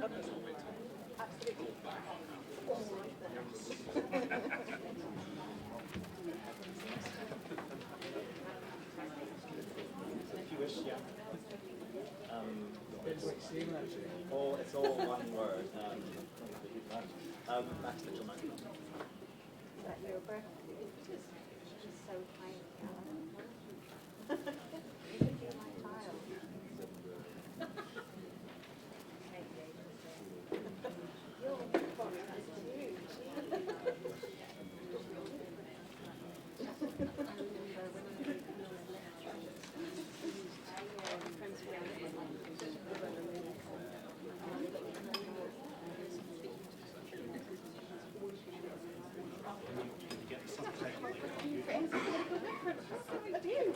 It's all one word. Max Mitchell. Is that your breath? She's so tiny. You can be my child. You're huge.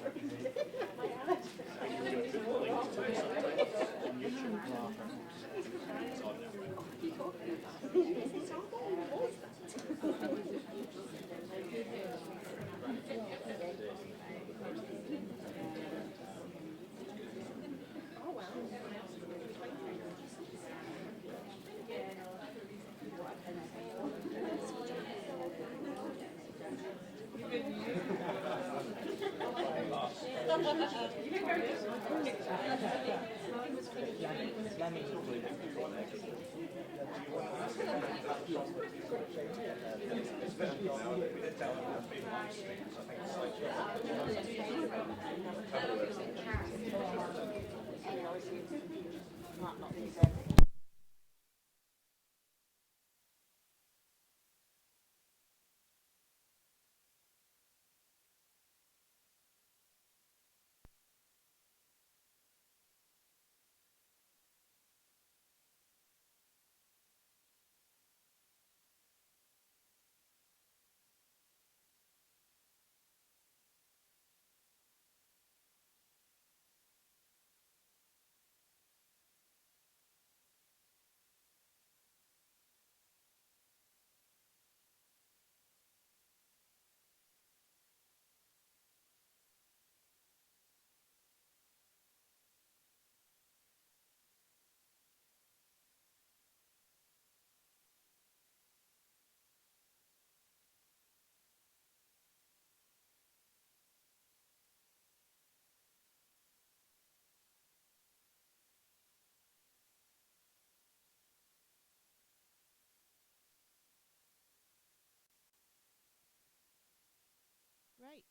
Right.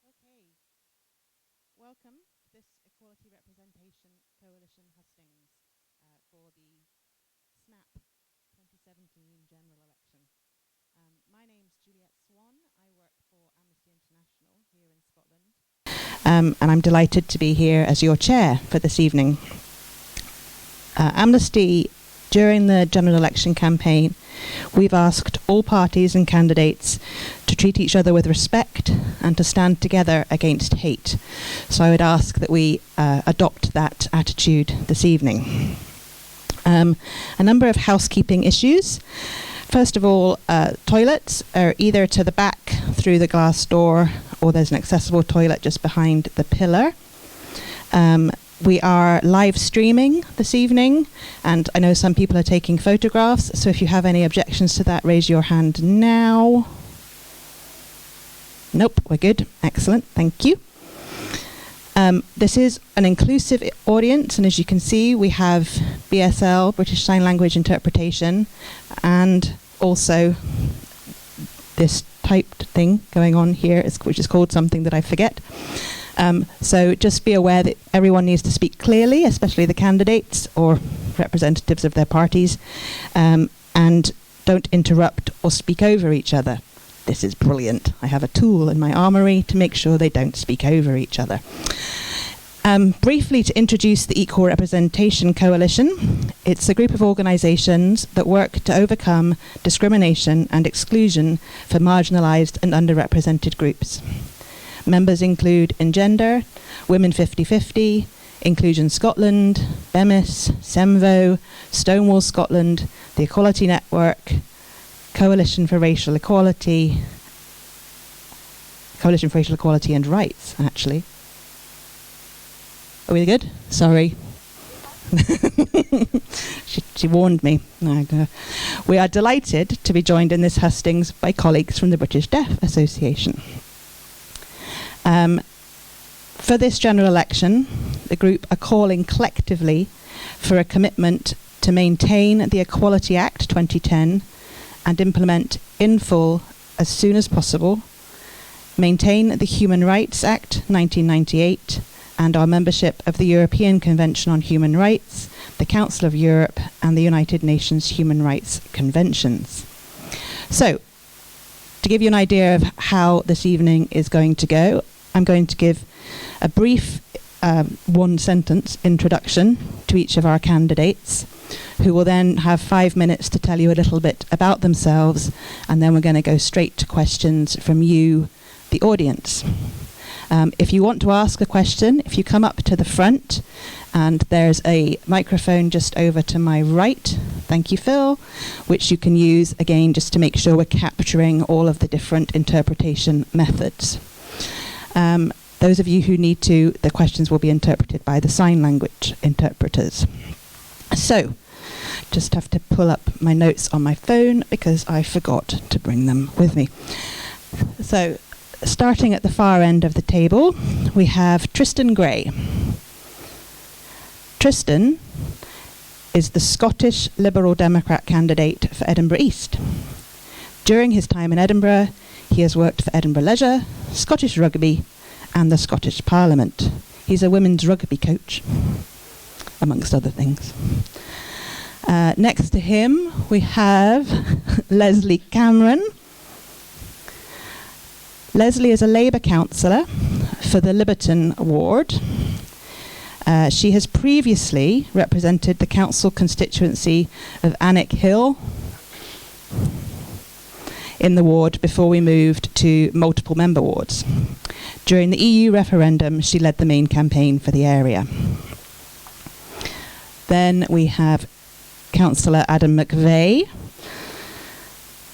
Okay. Welcome to this Equality Representation Coalition Hustings for the SNAP 2017 general election. My name's Juliette Swan. I work for Amnesty International here in Scotland. And I'm delighted to be here as your chair for this evening. Amnesty, during the general election campaign, we've asked all parties and candidates to treat each other with respect and to stand together against hate. So I would ask that we adopt that attitude this evening. A number of housekeeping issues. First of all, toilets are either to the back through the glass door, or there's an accessible toilet just behind the pillar. We are live streaming this evening, and I know some people are taking photographs, so if you have any objections to that, raise your hand now. Nope, we're good. Excellent, thank you. This is an inclusive audience, and as you can see, we have BSL, British Sign Language Interpretation, and also this typed thing going on here, which is called something that I forget. So just be aware that everyone needs to speak clearly, especially the candidates or representatives of their parties, and don't interrupt or speak over each other. This is brilliant. I have a tool in my armoury to make sure they don't speak over each other. Briefly, to introduce the Equal Representation Coalition, it's a group of organisations that work to overcome discrimination and exclusion for marginalised and underrepresented groups. Members include Engender, Women 50/50, Inclusion Scotland, BEMIS, CEMVO, Stonewall Scotland, the Equality Network, Coalition for Racial Equality and Rights, actually. Are we good? Sorry. She warned me. We are delighted to be joined in this hustings by colleagues from the British Deaf Association. For this general election, the group are calling collectively for a commitment to maintain the Equality Act 2010 and implement in full as soon as possible, maintain the Human Rights Act 1998 and our membership of the European Convention on Human Rights, the Council of Europe and the United Nations Human Rights Conventions. So, to give you an idea of how this evening is going to go, I'm going to give a brief one-sentence introduction to each of our candidates, who will then have 5 minutes to tell you a little bit about themselves, and then we're going to go straight to questions from you, the audience. If you want to ask a question, if you come up to the front, and there's a microphone just over to my right, thank you, Phil, which you can use, again, just to make sure we're capturing all of the different interpretation methods. Those of you who need to, the questions will be interpreted by the sign language interpreters. So, just have to pull up my notes on my phone because I forgot to bring them with me. So, starting at the far end of the table, we have Tristan Gray. Tristan is the Scottish Liberal Democrat candidate for Edinburgh East. During his time in Edinburgh, he has worked for Edinburgh Leisure, Scottish Rugby, and the Scottish Parliament. He's a women's rugby coach, amongst other things. Next to him, we have Leslie Cameron. Leslie is a Labour councillor for the Liberton ward. She has previously represented the council constituency of Alnwick Hill in the ward before we moved to multiple member wards. During the EU referendum, she led the main campaign for the area. Then we have Councillor Adam McVeigh.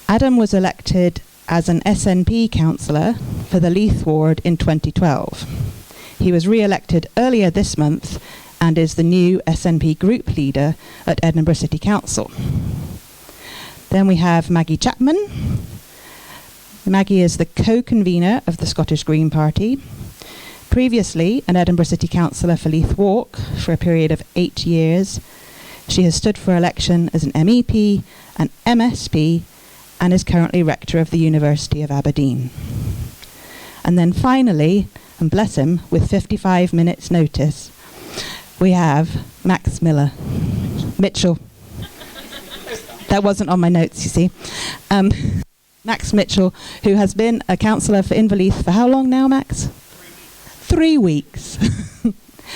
Adam was elected as an SNP councillor for the Leith ward in 2012. He was re-elected earlier this month and is the new SNP group leader at Edinburgh City Council. Then we have Maggie Chapman. Maggie is the co-convener of the Scottish Green Party. Previously an Edinburgh City Councillor for Leith Walk for a period of 8 years. She has stood for election as an MEP, an MSP, and is currently rector of the University of Aberdeen. And then finally, and bless him, with 55 minutes notice, we have Max Mitchell. That wasn't on my notes, you see. Max Mitchell, who has been a councillor for Inverleith for how long now, Max? 3 weeks.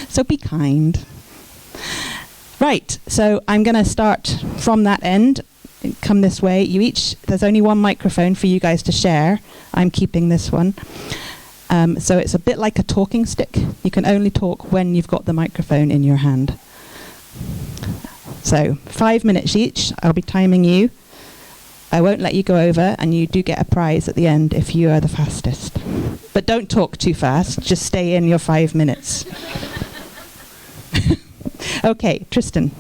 So be kind. Right, so I'm going to start from that end. Come this way. You each, there's only one microphone for you guys to share. I'm keeping this one. So it's a bit like a talking stick. You can only talk when you've got the microphone in your hand. So 5 minutes each. I'll be timing you. I won't let you go over, and you do get a prize at the end if you are the fastest. But don't talk too fast. Just stay in your 5 minutes. Okay, Tristan.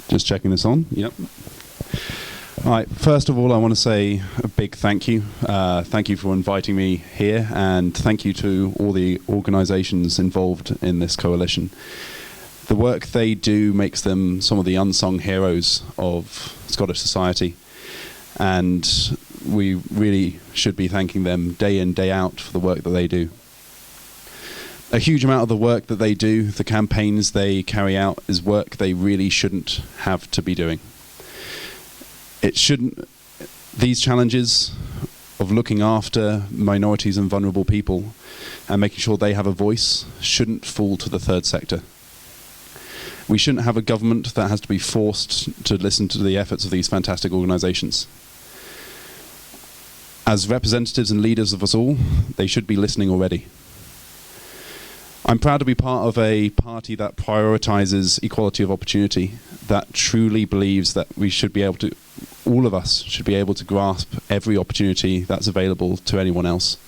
Just checking this on. Yep. All right. First of all, I want to say a big thank you. Thank you for inviting me here, and thank you to all the organisations involved in this coalition. The work they do makes them some of the unsung heroes of Scottish society, and we really should be thanking them day in, day out for the work that they do. A huge amount of the work that they do, the campaigns they carry out, is work they really shouldn't have to be doing. These challenges of looking after minorities and vulnerable people and making sure they have a voice shouldn't fall to the third sector. We shouldn't have a government that has to be forced to listen to the efforts of these fantastic organisations. As representatives and leaders of us all, they should be listening already. I'm proud to be part of a party that prioritises equality of opportunity, that truly believes that we should be able to, all of us should be able to grasp every opportunity that's available to anyone else,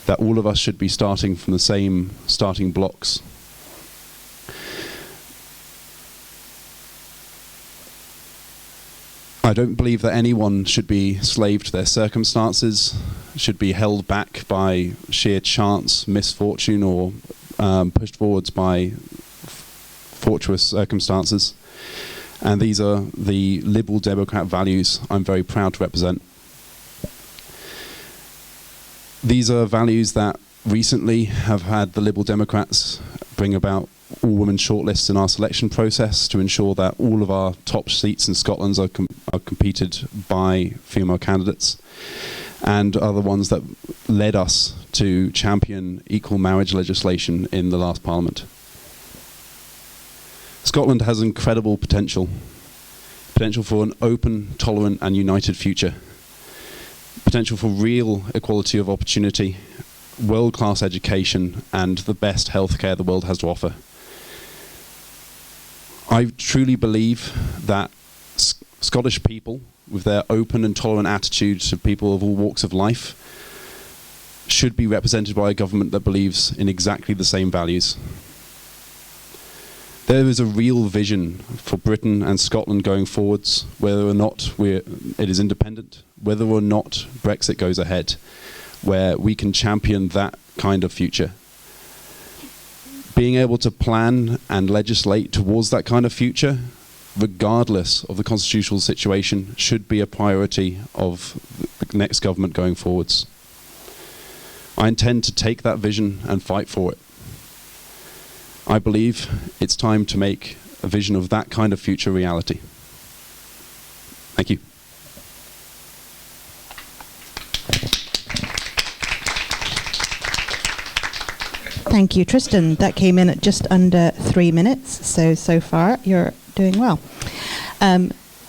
that all of us should be starting from the same starting blocks. I don't believe that anyone should be slave to their circumstances, should be held back by sheer chance, misfortune, or pushed forwards by fortuitous circumstances. And these are the Liberal Democrat values I'm very proud to represent. These are values that recently have had the Liberal Democrats bring about all-women shortlists in our selection process to ensure that all of our top seats in Scotland are competed by female candidates, and are the ones that led us to champion equal marriage legislation in the last Parliament. Scotland has incredible potential for an open, tolerant and united future, potential for real equality of opportunity, world-class education and the best healthcare the world has to offer. I truly believe that Scottish people, with their open and tolerant attitude to people of all walks of life, should be represented by a government that believes in exactly the same values. There is a real vision for Britain and Scotland going forwards, whether or not it is independent, whether or not Brexit goes ahead, where we can champion that kind of future. Being able to plan and legislate towards that kind of future, regardless of the constitutional situation, should be a priority of the next government going forwards. I intend to take that vision and fight for it. I believe it's time to make a vision of that kind of future reality. Thank you. Thank you, Tristan. That came in at just under 3 minutes, so far you're doing well.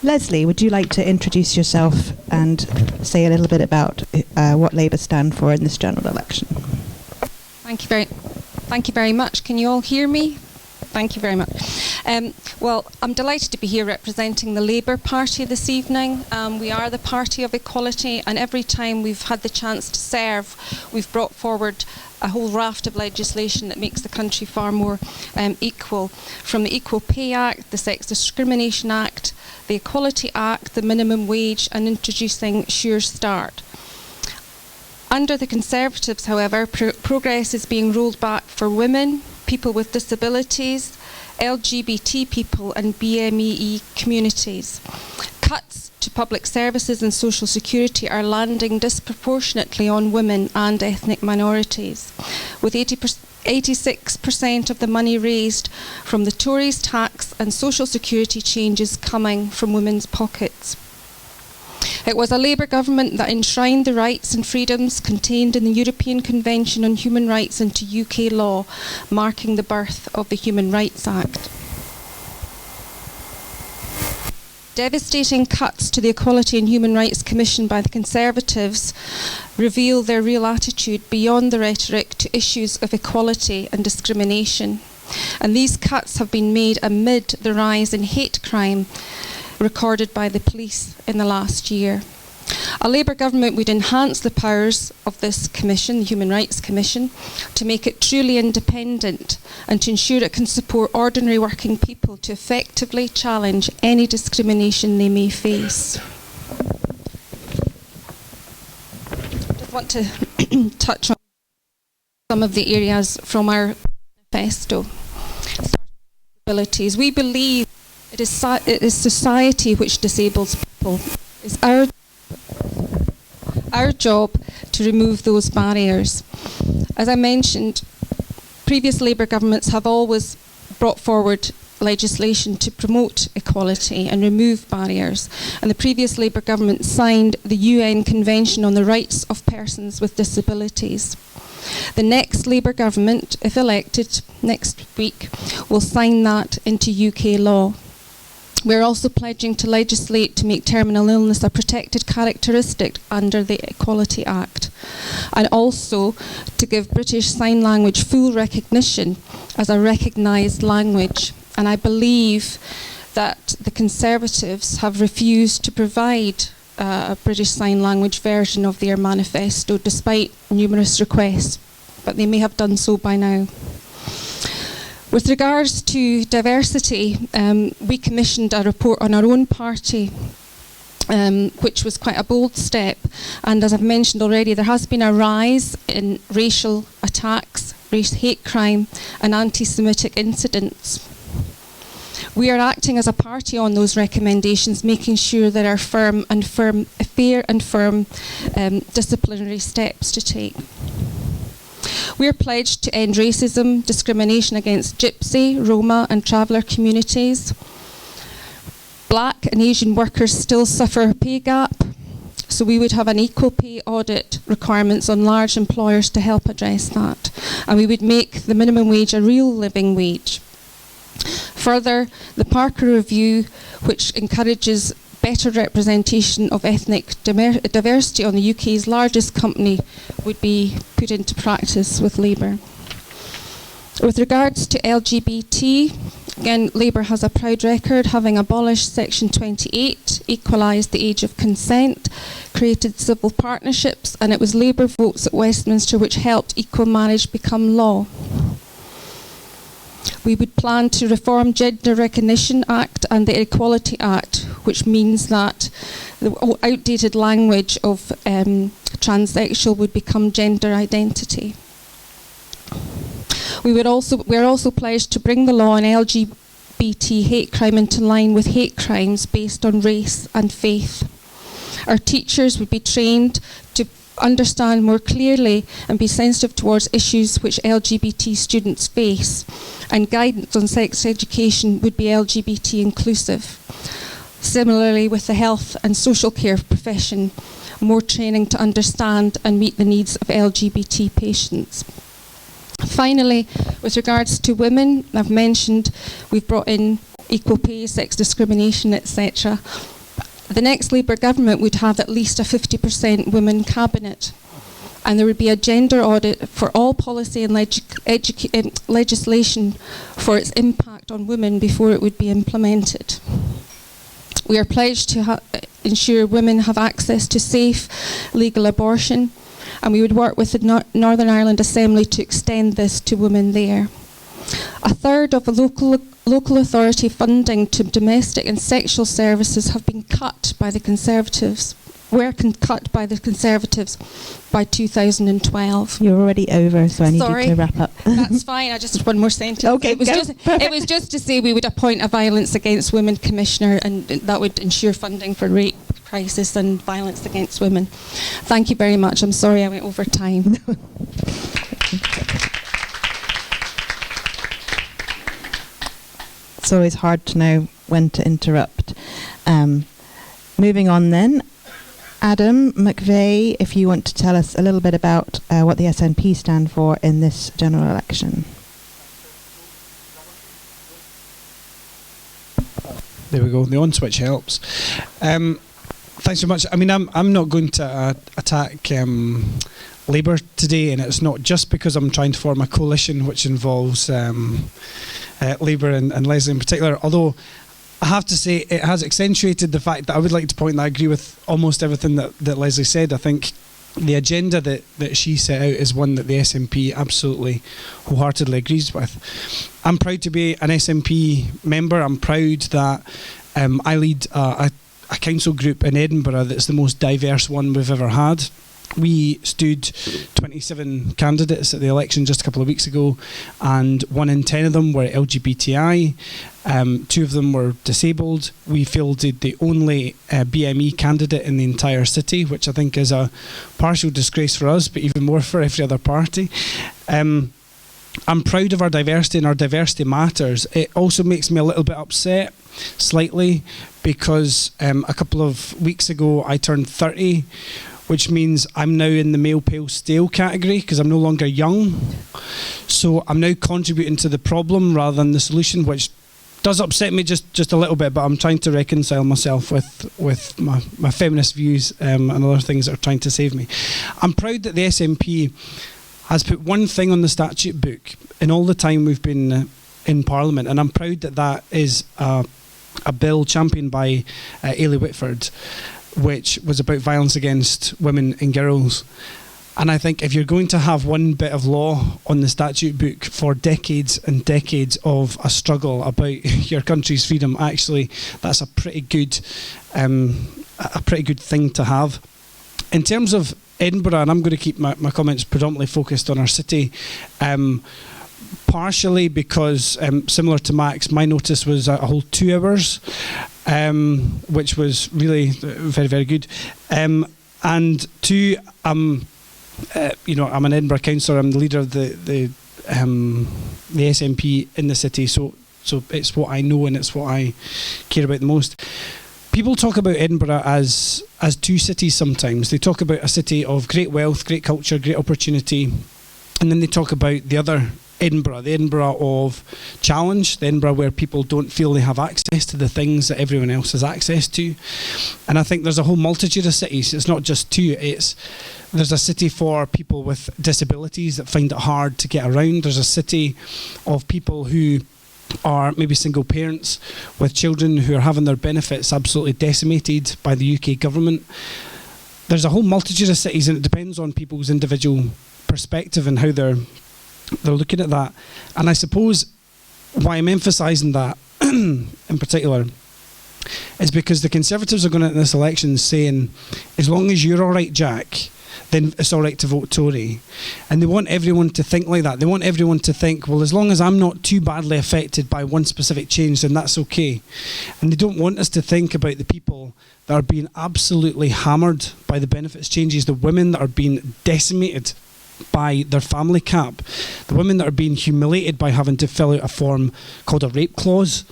Leslie, would you like to introduce yourself and say a little bit about what Labour stand for in this general election? Thank you very much. Can you all hear me? Thank you very much. Well, I'm delighted to be here representing the Labour Party this evening. We are the party of equality, and every time we've had the chance to serve, we've brought forward a whole raft of legislation that makes the country far more equal, from the Equal Pay Act, the Sex Discrimination Act, the Equality Act, the Minimum Wage, and introducing Sure Start. Under the Conservatives, however, progress is being rolled back for women, people with disabilities, LGBT people and BME communities. Cuts to public services and social security are landing disproportionately on women and ethnic minorities, with 86% of the money raised from the Tories' tax and social security changes coming from women's pockets. It was a Labour government that enshrined the rights and freedoms contained in the European Convention on Human Rights into UK law, marking the birth of the Human Rights Act. Devastating cuts to the Equality and Human Rights Commission by the Conservatives reveal their real attitude beyond the rhetoric to issues of equality and discrimination. And these cuts have been made amid the rise in hate crime recorded by the police in the last year. A Labour government would enhance the powers of this commission, the Human Rights Commission, to make it truly independent and to ensure it can support ordinary working people to effectively challenge any discrimination they may face. I just want to touch on some of the areas from our manifesto. Disabilities. We believe it is society which disables people. It's our job to remove those barriers. As I mentioned, previous Labour governments have always brought forward legislation to promote equality and remove barriers, and the previous Labour government signed the UN Convention on the Rights of Persons with Disabilities. The next Labour government, if elected next week, will sign that into UK law. We're also pledging to legislate to make terminal illness a protected characteristic under the Equality Act, and also to give British Sign Language full recognition as a recognised language. And I believe that the Conservatives have refused to provide a British Sign Language version of their manifesto, despite numerous requests, but they may have done so by now. With regards to diversity, we commissioned a report on our own party which was quite a bold step. And as I've mentioned already, there has been a rise in racial attacks, hate crime and anti-Semitic incidents. We are acting as a party on those recommendations, making sure there are fair and firm disciplinary steps to take. We are pledged to end racism, discrimination against Gypsy, Roma and traveller communities. Black and Asian workers still suffer a pay gap, so we would have an equal pay audit requirements on large employers to help address that. And we would make the minimum wage a real living wage. Further, the Parker Review, which encourages better representation of ethnic diversity on the UK's largest company, would be put into practice with Labour. With regards to LGBT, again, Labour has a proud record, having abolished Section 28, equalised the age of consent, created civil partnerships, and it was Labour votes at Westminster which helped equal marriage become law. We would plan to reform Gender Recognition Act and the Equality Act, which means that the outdated language of transsexual would become gender identity. We are also pledged to bring the law on LGBT hate crime into line with hate crimes based on race and faith. Our teachers would be trained to understand more clearly and be sensitive towards issues which LGBT students face, and guidance on sex education would be LGBT inclusive. Similarly, with the health and social care profession, more training to understand and meet the needs of LGBT patients. Finally, with regards to women, I've mentioned we've brought in equal pay, sex discrimination, etc. The next Labour government would have at least a 50% women cabinet, and there would be a gender audit for all policy and legislation for its impact on women before it would be implemented. We are pledged to ensure women have access to safe legal abortion, and we would work with the Northern Ireland Assembly to extend this to women there. A third of the local authority funding to domestic and sexual services have been cut by the Conservatives, cut by the Conservatives by 2012. You're already over, so I need you to wrap up. That's fine. I just one more sentence. Okay, it was just to say we would appoint a violence against women commissioner, and that would ensure funding for rape crisis and violence against women. Thank you very much. I'm sorry I went over time. It's always hard to know when to interrupt. Moving on then, Adam McVeigh, if you want to tell us a little bit about what the SNP stand for in this general election. There we go, the on switch helps. Thanks so much. I mean, I'm not going to attack Labour today, and it's not just because I'm trying to form a coalition which involves Labour and Leslie in particular, although I have to say it has accentuated the fact that I would like to point that I agree with almost everything that Leslie said. I think the agenda that she set out is one that the SNP absolutely wholeheartedly agrees with. I'm proud to be an SNP member. I'm proud that I lead a council group in Edinburgh that's the most diverse one we've ever had. We stood 27 candidates at the election just a couple of weeks ago, and 1 in 10 of them were LGBTI. 2 of them were disabled. We fielded the only BME candidate in the entire city, which I think is a partial disgrace for us, but even more for every other party. I'm proud of our diversity, and our diversity matters. It also makes me a little bit upset, slightly, because a couple of weeks ago I turned 30, which means I'm now in the male pale stale category because I'm no longer young. So I'm now contributing to the problem rather than the solution, which does upset me just a little bit, but I'm trying to reconcile myself with my feminist views and other things that are trying to save me. I'm proud that the SNP has put one thing on the statute book in all the time we've been in Parliament, and I'm proud that that is a bill championed by Ailey Whitford, which was about violence against women and girls. And I think if you're going to have one bit of law on the statute book for decades and decades of a struggle about your country's freedom, actually that's a pretty good a pretty good thing to have. In terms of Edinburgh, and I'm going to keep my comments predominantly focused on our city, partially because, similar to Max, my notice was a whole 2 hours, which was really very, very good. And two, I'm an Edinburgh councillor. I'm the leader of the SNP in the city, so it's what I know and it's what I care about the most. People talk about Edinburgh as 2 cities sometimes. They talk about a city of great wealth, great culture, great opportunity, and then they talk about the other Edinburgh, the Edinburgh of challenge, the Edinburgh where people don't feel they have access to the things that everyone else has access to. And I think there's a whole multitude of cities. It's not just 2. There's a city for people with disabilities that find it hard to get around. There's a city of people who are maybe single parents with children who are having their benefits absolutely decimated by the UK government. There's a whole multitude of cities, and it depends on people's individual perspective and how they're looking at that. And I suppose why I'm emphasising that in particular is because the Conservatives are going into this election saying, as long as you're all right, Jack, then it's all right to vote Tory. And they want everyone to think like that. They want everyone to think, well, as long as I'm not too badly affected by one specific change, then that's okay. And they don't want us to think about the people that are being absolutely hammered by the benefits changes, the women that are being decimated by their family cap, the women that are being humiliated by having to fill out a form called a rape clause.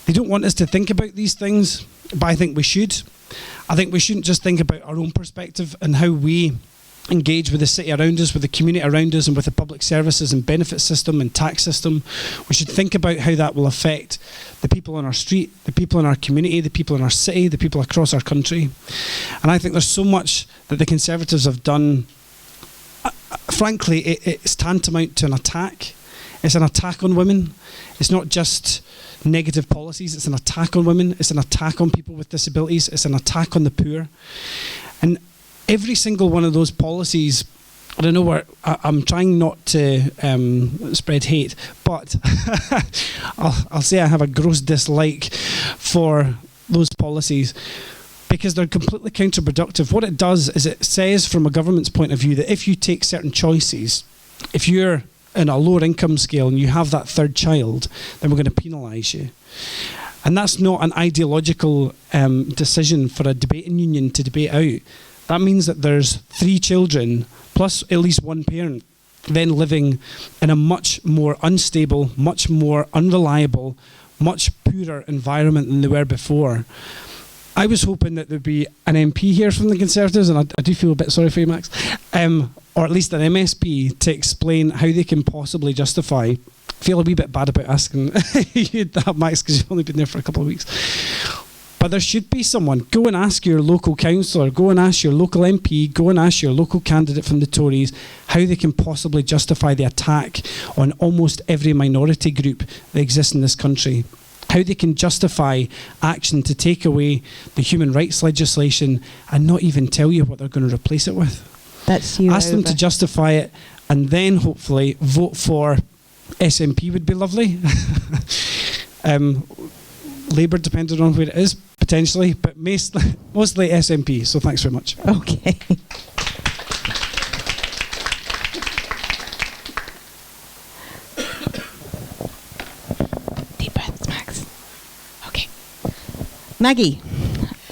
They don't want us to think about these things, but I think we should. I think we shouldn't just think about our own perspective and how we engage with the city around us, with the community around us, and with the public services and benefit system and tax system. We should think about how that will affect the people on our street, the people in our community, the people in our city, the people across our country. And I think there's so much that the Conservatives have done. Frankly, it's tantamount to an attack. It's an attack on women. It's not just negative policies, it's an attack on women, it's an attack on people with disabilities, it's an attack on the poor. And every single one of those policies, I don't know where, I'm trying not to spread hate, but I'll say I have a gross dislike for those policies because they're completely counterproductive. What it does is it says from a government's point of view that if you take certain choices, if you're in a lower income scale and you have that 3rd child, then we're going to penalise you. And that's not an ideological decision for a debating union to debate out. That means that there's 3 children plus at least 1 parent then living in a much more unstable, much more unreliable, much poorer environment than they were before. I was hoping that there'd be an MP here from the Conservatives, and I do feel a bit sorry for you, Max, or at least an MSP to explain how they can possibly justify. I feel a wee bit bad about asking you that, Max, because you've only been there for a couple of weeks. But there should be someone. Go and ask your local councillor, go and ask your local MP, go and ask your local candidate from the Tories how they can possibly justify the attack on almost every minority group that exists in this country. How they can justify action to take away the human rights legislation and not even tell you what they're going to replace it with. That's you. Ask them to justify it and then hopefully vote for SNP would be lovely. Labour, depending on where it is, potentially, but mostly SNP. So thanks very much. Okay. Deep breaths, Max. Okay. Maggie,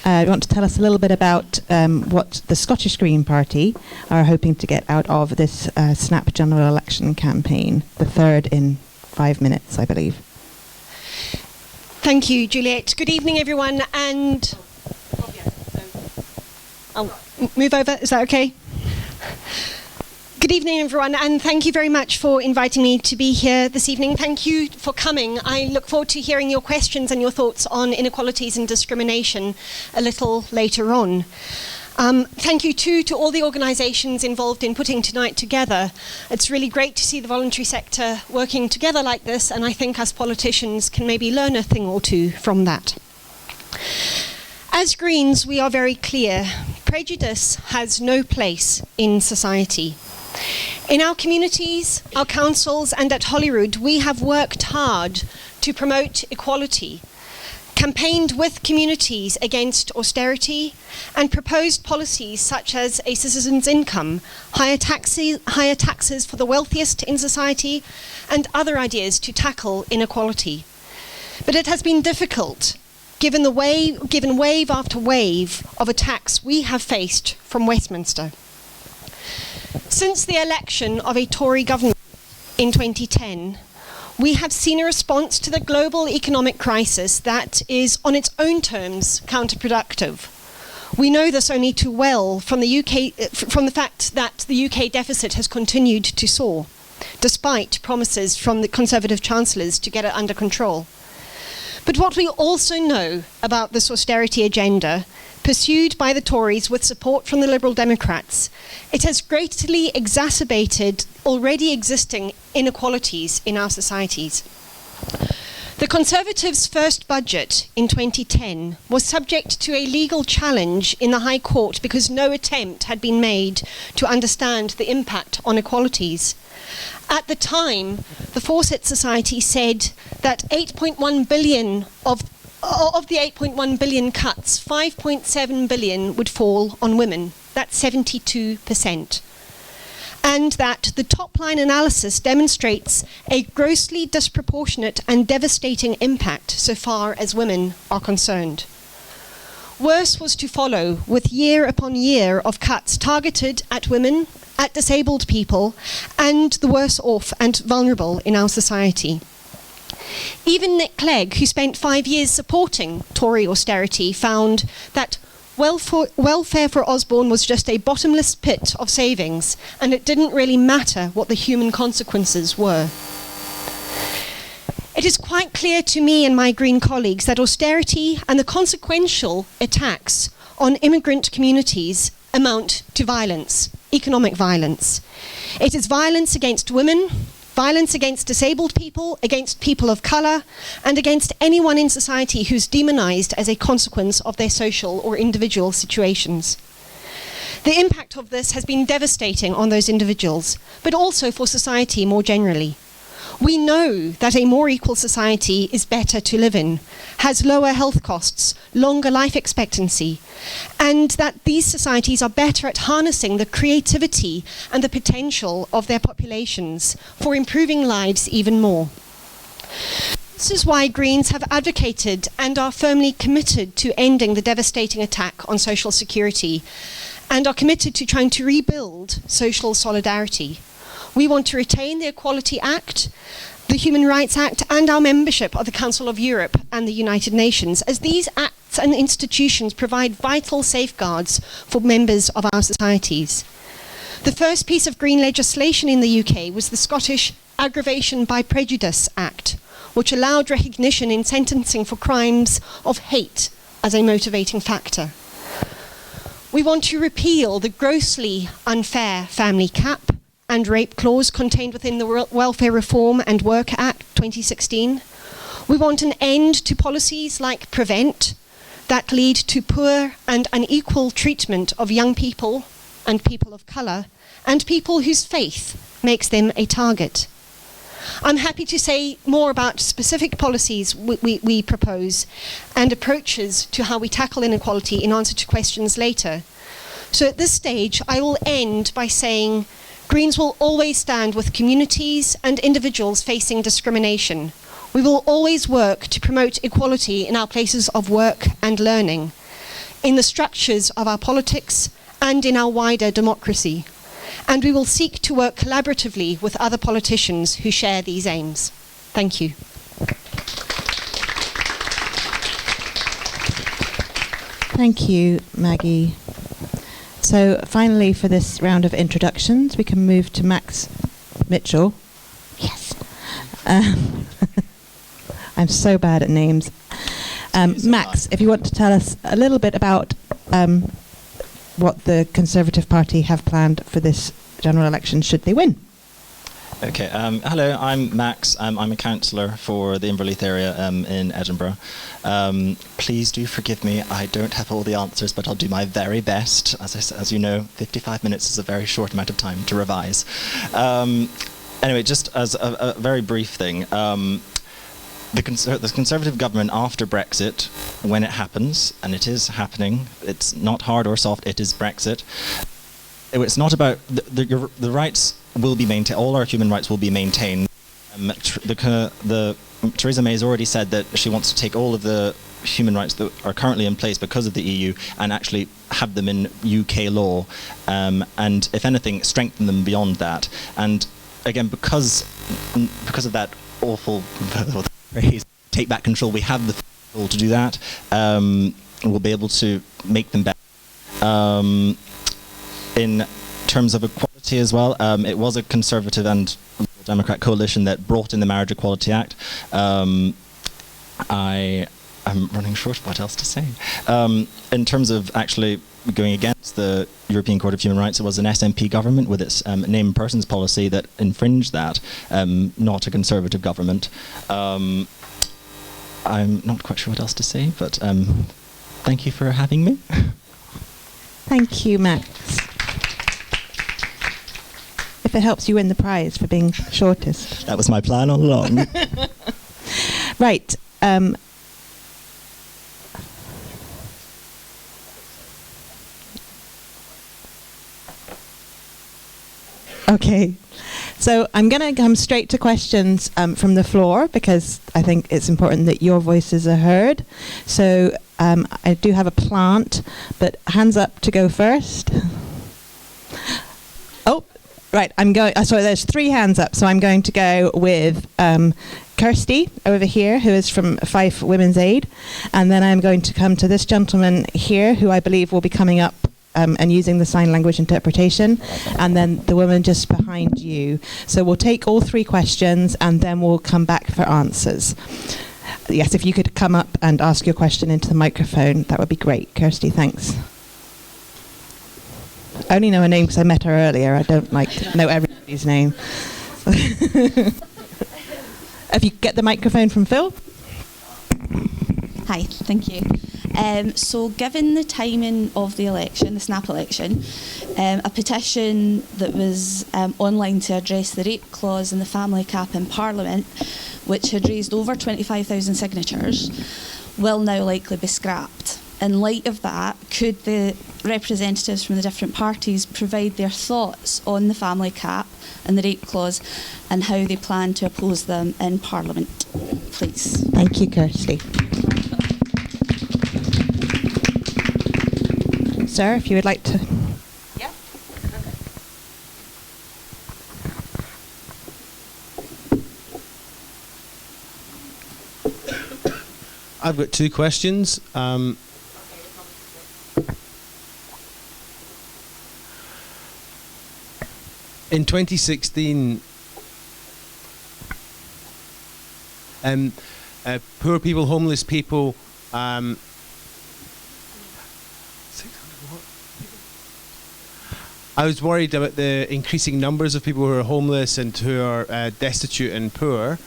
you want to tell us a little bit about what the Scottish Green Party are hoping to get out of this Snap general election campaign, the 3rd in 5 minutes, I believe. Thank you, Juliet. Good evening, everyone. And I'll move over. Is that okay? Good evening, everyone, and thank you very much for inviting me to be here this evening. Thank you for coming. I look forward to hearing your questions and your thoughts on inequalities and discrimination a little later on. Thank you too to all the organisations involved in putting tonight together. It's really great to see the voluntary sector working together like this, and I think us politicians can maybe learn a thing or two from that. As Greens, we are very clear. Prejudice has no place in society. In our communities, our councils, and at Holyrood, we have worked hard to promote equality. campaigned with communities against austerity, and proposed policies such as a citizen's income, higher taxes for the wealthiest in society, and other ideas to tackle inequality. But it has been difficult, given wave after wave of attacks we have faced from Westminster. Since the election of a Tory government in 2010, we have seen a response to the global economic crisis that is, on its own terms, counterproductive. We know this only too well from the fact that the UK deficit has continued to soar, despite promises from the Conservative chancellors to get it under control. But what we also know about this austerity agenda, pursued by the Tories with support from the Liberal Democrats, it has greatly exacerbated already existing inequalities in our societies. The Conservatives' first budget in 2010 was subject to a legal challenge in the High Court because no attempt had been made to understand the impact on equalities. At the time, the Fawcett Society said that 8.1 billion of the 8.1 billion cuts, 5.7 billion would fall on women. That's 72%. And that the top-line analysis demonstrates a grossly disproportionate and devastating impact so far as women are concerned. Worse was to follow, with year upon year of cuts targeted at women, at disabled people, and the worse off and vulnerable in our society. Even Nick Clegg, who spent 5 years supporting Tory austerity, found that welfare for Osborne was just a bottomless pit of savings, and it didn't really matter what the human consequences were. It is quite clear to me and my Green colleagues that austerity and the consequential attacks on immigrant communities amount to violence, economic violence. It is violence against women, violence against disabled people, against people of colour, and against anyone in society who's demonised as a consequence of their social or individual situations. The impact of this has been devastating on those individuals, but also for society more generally. We know that a more equal society is better to live in, has lower health costs, longer life expectancy, and that these societies are better at harnessing the creativity and the potential of their populations for improving lives even more. This is why Greens have advocated and are firmly committed to ending the devastating attack on social security and are committed to trying to rebuild social solidarity. We want to retain the Equality Act, the Human Rights Act, and our membership of the Council of Europe and the United Nations, as these acts and institutions provide vital safeguards for members of our societies. The first piece of green legislation in the UK was the Scottish Aggravation by Prejudice Act, which allowed recognition in sentencing for crimes of hate as a motivating factor. We want to repeal the grossly unfair family cap and rape clause contained within the Welfare Reform and Work Act 2016. We want an end to policies like Prevent that lead to poor and unequal treatment of young people and people of colour and people whose faith makes them a target. I'm happy to say more about specific policies we propose and approaches to how we tackle inequality in answer to questions later. So at this stage, I will end by saying Greens will always stand with communities and individuals facing discrimination. We will always work to promote equality in our places of work and learning, in the structures of our politics, and in our wider democracy. And we will seek to work collaboratively with other politicians who share these aims. Thank you. Thank you, Maggie. So finally, for this round of introductions, we can move to Max Mitchell. Yes. I'm so bad at names. Max, if you want to tell us a little bit about what the Conservative Party have planned for this general election should they win. Okay, hello, I'm Max. I'm a councillor for the Inverleith area in Edinburgh. Please do forgive me, I don't have all the answers, but I'll do my very best. As you know, 55 minutes is a very short amount of time to revise. Anyway, just as a very brief thing, the Conservative government after Brexit, when it happens, and it is happening, it's not hard or soft, it is Brexit. It's not about the rights will be maintained. All our human rights will be maintained. Theresa May has already said that she wants to take all of the human rights that are currently in place because of the EU and actually have them in UK law, and if anything, strengthen them beyond that. And again, because of that awful phrase, take back control, we have the tool to do that. We'll be able to make them better. In terms of equality as well, it was a Conservative and Democrat coalition that brought in the Marriage Equality Act. I'm running short of what else to say. In terms of actually going against the European Court of Human Rights, it was an SNP government with its named persons policy that infringed that, not a Conservative government. I'm not quite sure what else to say, but thank you for having me. Thank you, Max. If it helps you win the prize for being shortest. That was my plan all along. Right. Okay. So I'm going to come straight to questions from the floor, because I think it's important that your voices are heard. So I do have a plant, but hands up to go first. Oh, right. I'm going. Sorry, there's 3 hands up. So I'm going to go with Kirsty over here, who is from Fife Women's Aid, and then I'm going to come to this gentleman here, who I believe will be coming up and using the sign language interpretation, and then the woman just behind you. So we'll take all 3 questions and then we'll come back for answers. Yes, if you could come up and ask your question into the microphone, that would be great. Kirsty, thanks. I only know her name because I met her earlier. I don't know everybody's name. If you get the microphone from Phil. Hi, thank you. So given the timing of the election, the snap election, a petition that was online to address the rape clause and the family cap in Parliament, which had raised over 25,000 signatures, will now likely be scrapped. In light of that, could the representatives from the different parties provide their thoughts on the family cap and the rape clause and how they plan to oppose them in Parliament, please? Thank you, Kirsty. Sir, if you would like to. Yeah. I've got 2 questions. In 2016, poor people, homeless people, I was worried about the increasing numbers of people who are homeless and who are destitute and poor.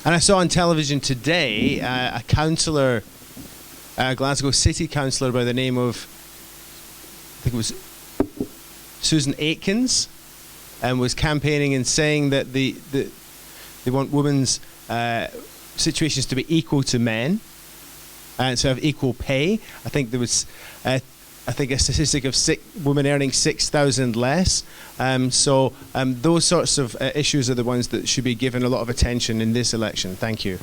And I saw on television today a councillor, a Glasgow City councillor by the name of, I think it was Susan Aitkins, and was campaigning and saying that they want women's situations to be equal to men, and so have equal pay. I think there was a statistic of women earning 6,000 less. So those sorts of issues are the ones that should be given a lot of attention in this election. Thank you.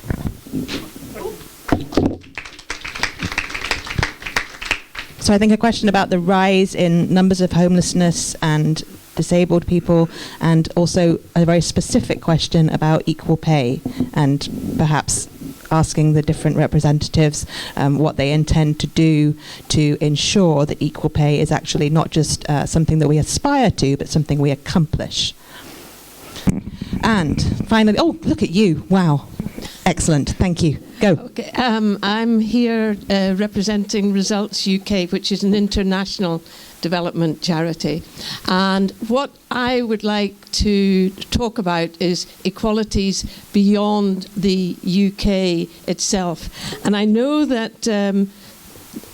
So I think a question about the rise in numbers of homelessness and disabled people, and also a very specific question about equal pay, and perhaps asking the different representatives what they intend to do to ensure that equal pay is actually not just something that we aspire to, but something we accomplish. And finally, oh, look at you. Wow. Excellent. Thank you. Go. Okay. I'm here representing Results UK, which is an international development charity. And what I would like to talk about is equalities beyond the UK itself. And I know that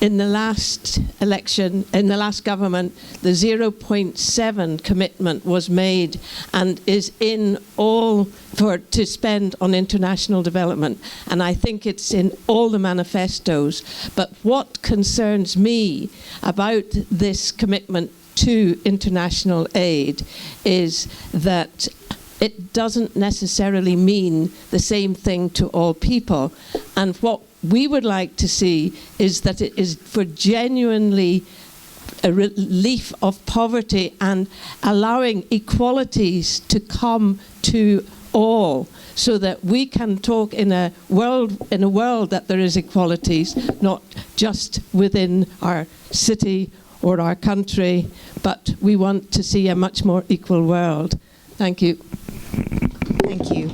in the last election, in the last government, the 0.7 commitment was made and is in all to spend on international development. And I think it's in all the manifestos. But what concerns me about this commitment to international aid is that it doesn't necessarily mean the same thing to all people. And what we would like to see is that it is for genuinely a relief of poverty and allowing equalities to come to all, so that we can talk in a world that there is equalities, not just within our city or our country, but we want to see a much more equal world. Thank you. Thank you.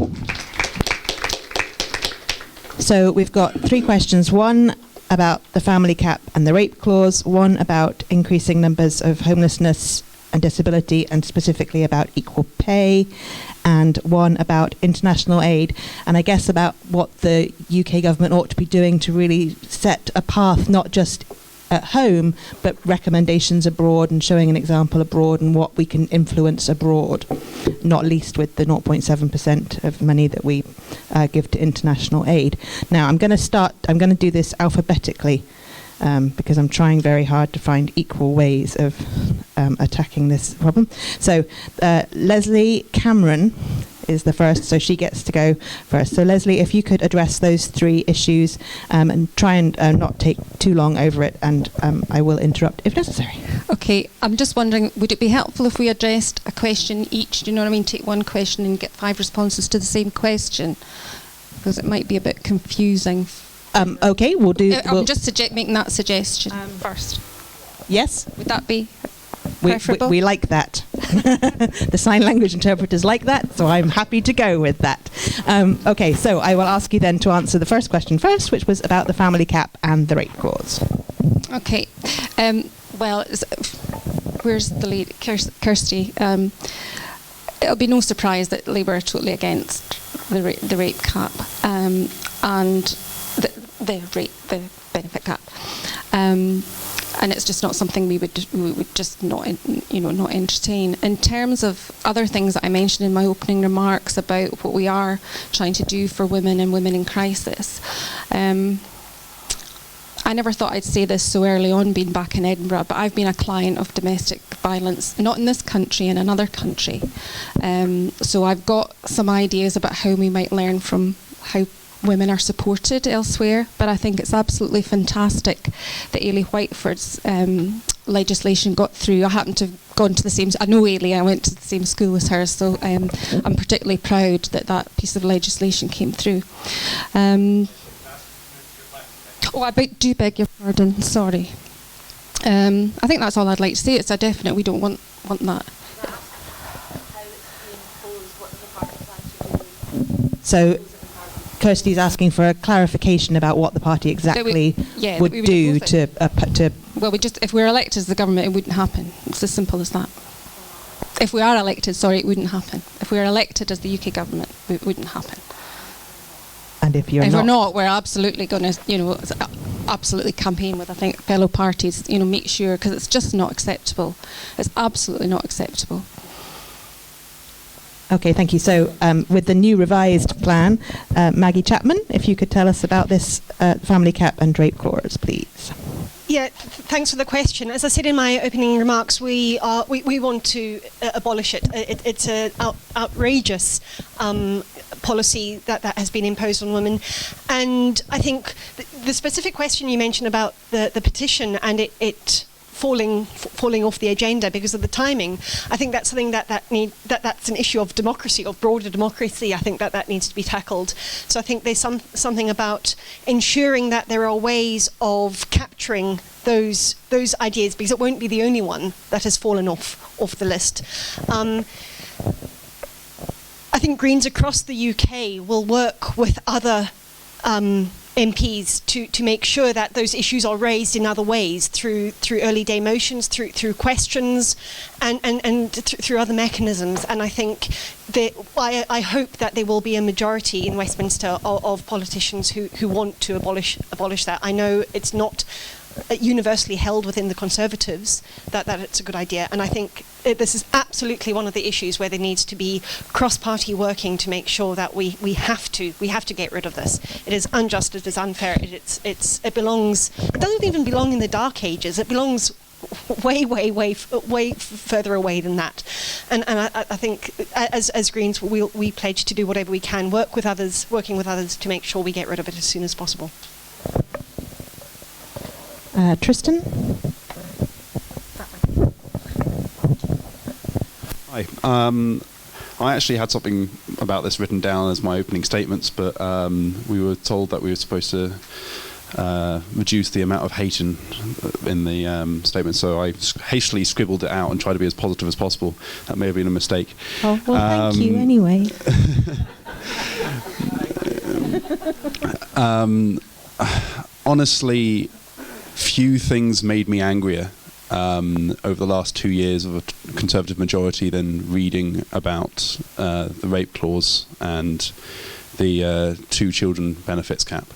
So we've got 3 questions. One about the family cap and the rape clause, one about increasing numbers of homelessness and disability, and specifically about equal pay, and one about international aid, and I guess about what the UK government ought to be doing to really set a path, not just at home, but recommendations abroad and showing an example abroad and what we can influence abroad, not least with the 0.7% of money that we give to international aid. Now, I'm going to do this alphabetically because I'm trying very hard to find equal ways of attacking this problem. So, Leslie Cameron is the first, so she gets to go first. So Leslie, if you could address those 3 issues and try and not take too long over it, and I will interrupt if necessary. Okay, I'm just wondering, would it be helpful if we addressed a question each? Do you know what I mean? Take one question and get 5 responses to the same question, because it might be a bit confusing. Okay, we'll do... I'm just making that suggestion first. Yes? Would that be preferable? We like that. The sign language interpreters like that, so I'm happy to go with that. Okay, so I will ask you then to answer the first question first, which was about the family cap and the rape clause. Okay. Well, where's the lead? Kirsty. It'll be no surprise that Labour are totally against the rape cap and the benefit cap. And it's just not something we would just not entertain. In terms of other things that I mentioned in my opening remarks about what we are trying to do for women and women in crisis, I never thought I'd say this so early on, being back in Edinburgh, but I've been a client of domestic violence, not in this country, in another country. So I've got some ideas about how we might learn from how women are supported elsewhere, but I think it's absolutely fantastic that Ailey Whiteford's legislation got through. I happen to have gone to the same... I know Ailey, I went to the same school as her, so I'm particularly proud that that piece of legislation came through. I do beg your pardon, sorry. I think that's all I'd like to say. It's a definite, we don't want that. So Kirsty's asking for a clarification about what the party exactly would do to... Well, if we're elected as the government, it wouldn't happen. It's as simple as that. If we are elected, it wouldn't happen. If we are elected as the UK government, it wouldn't happen. And if we're not, we're absolutely going to, absolutely campaign with, I think, fellow parties, make sure, because it's just not acceptable. It's absolutely not acceptable. Okay, thank you. So with the new revised plan, Maggie Chapman, if you could tell us about this family cap and rape clause, please. Yeah, thanks for the question. As I said in my opening remarks, we want to abolish it. It's an outrageous policy that has been imposed on women. And I think the specific question you mentioned about the petition and it falling off the agenda because of the timing, I think that's something that's an issue of democracy, of broader democracy. I think that needs to be tackled. So I think there's something about ensuring that there are ways of capturing those ideas, because it won't be the only one that has fallen off the list. I think Greens across the UK will work with other MPs to make sure that those issues are raised in other ways, through early day motions, through questions, and through other mechanisms. And I think I hope that there will be a majority in Westminster of politicians who want to abolish that. I know it's not universally held within the Conservatives that it's a good idea. And I think this is absolutely one of the issues where there needs to be cross-party working to make sure that we have to get rid of this. It is unjust, it is unfair, it doesn't even belong in the dark ages. It belongs way further away than that. And I think as Greens we pledge to do whatever we can, working with others to make sure we get rid of it as soon as possible. Tristan? Hi. I actually had something about this written down as my opening statements, but we were told that we were supposed to reduce the amount of hate in the statement, so I hastily scribbled it out and tried to be as positive as possible. That may have been a mistake. Oh, well, thank you anyway. Honestly, few things made me angrier over the last 2 years of a Conservative majority than reading about the rape clause and the 2 children benefits cap.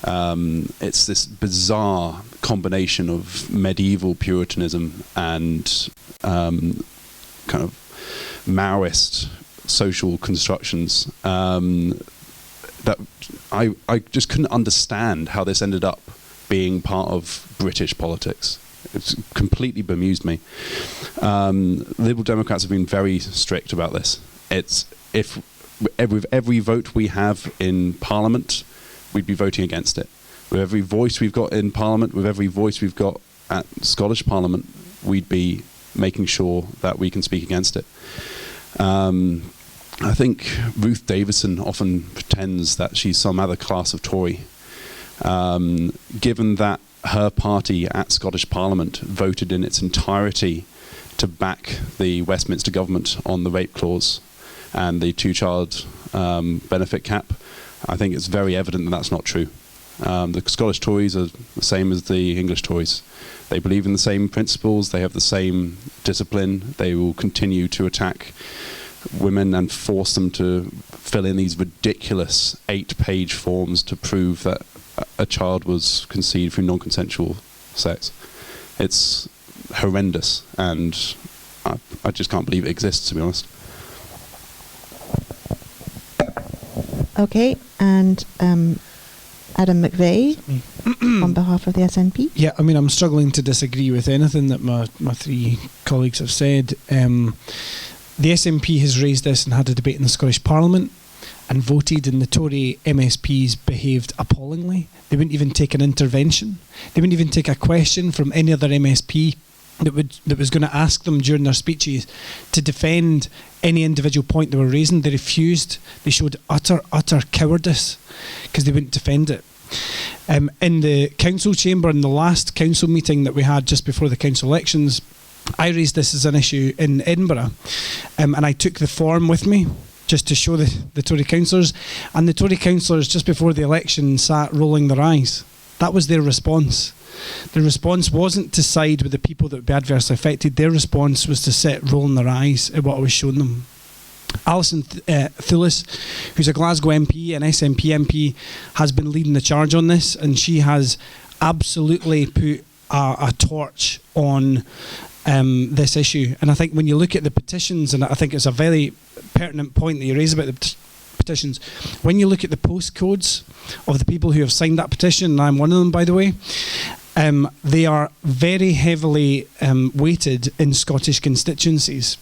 It's this bizarre combination of medieval Puritanism and kind of Maoist social constructions that I just couldn't understand how this ended up being part of British politics. It's completely bemused me. Liberal Democrats have been very strict about this. With every vote we have in Parliament, we'd be voting against it. With every voice we've got in Parliament, with every voice we've got at Scottish Parliament, we'd be making sure that we can speak against it. I think Ruth Davison often pretends that she's some other class of Tory. Given that her party at Scottish Parliament voted in its entirety to back the Westminster government on the rape clause and the 2-child benefit cap, I think it's very evident that that's not true. The Scottish Tories are the same as the English Tories. They believe in the same principles, they have the same discipline, they will continue to attack women and force them to fill in these ridiculous 8-page forms to prove that a child was conceived through non-consensual sex. It's horrendous, and I just can't believe it exists, to be honest. Okay, and Adam McVeigh on behalf of the SNP. Yeah, I mean, I'm struggling to disagree with anything that my 3 colleagues have said. The SNP has raised this and had a debate in the Scottish Parliament and voted, and the Tory MSPs behaved appallingly. They wouldn't even take an intervention. They wouldn't even take a question from any other MSP that was going to ask them during their speeches to defend any individual point they were raising. They refused. They showed utter cowardice because they wouldn't defend it. In the council chamber, in the last council meeting that we had just before the council elections, I raised this as an issue in Edinburgh, and I took the form with me just to show the Tory councillors, and the Tory councillors just before the election sat rolling their eyes. That was their response. The response wasn't to side with the people that would be adversely affected. Their response was to sit rolling their eyes at what I was showing them. Alison Thewlis, who's a Glasgow MP, an SNP MP, has been leading the charge on this, and she has absolutely put a torch on this issue. And I think when you look at the petitions, and I think it's a very pertinent point that you raise about the petitions, when you look at the postcodes of the people who have signed that petition, and I'm one of them, by the way, they are very heavily weighted in Scottish constituencies.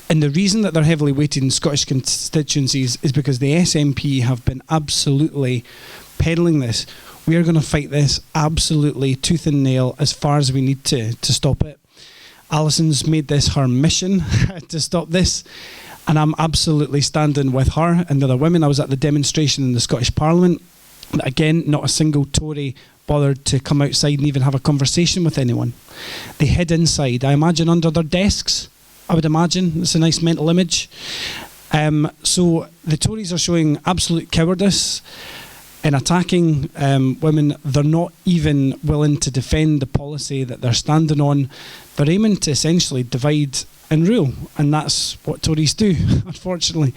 And the reason that they're heavily weighted in Scottish constituencies is because the SNP have been absolutely peddling this. We are going to fight this absolutely tooth and nail as far as we need to stop it. Alison's made this her mission to stop this, and I'm absolutely standing with her and the other women. I was at the demonstration in the Scottish Parliament. Again, not a single Tory bothered to come outside and even have a conversation with anyone. They hid inside, I imagine under their desks, I would imagine. It's a nice mental image. So the Tories are showing absolute cowardice in attacking women. They're not even willing to defend the policy that they're standing on. They're aiming to essentially divide and rule, and that's what Tories do, unfortunately.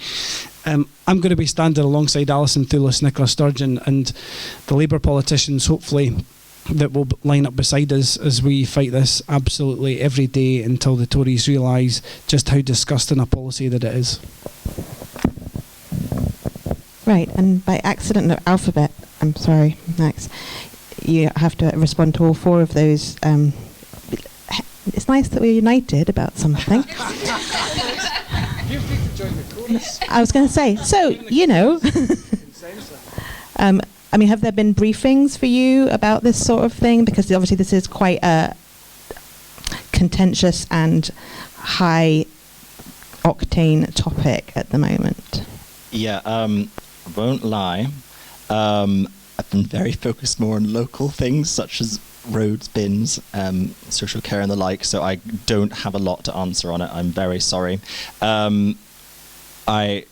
I'm going to be standing alongside Alison Thewlis, Nicola Sturgeon, and the Labour politicians, hopefully, that will line up beside us as we fight this absolutely every day until the Tories realise just how disgusting a policy that it is. Right, and by accident of alphabet, I'm sorry, Max, you have to respond to all four of those. It's nice that we're united about something. I was going to say, so, you know. I mean, have there been briefings for you about this sort of thing? Because obviously this is quite a contentious and high octane topic at the moment. Yeah, I won't lie. I've been very focused more on local things such as roads, bins, social care and the like, so I don't have a lot to answer on it. I'm very sorry. I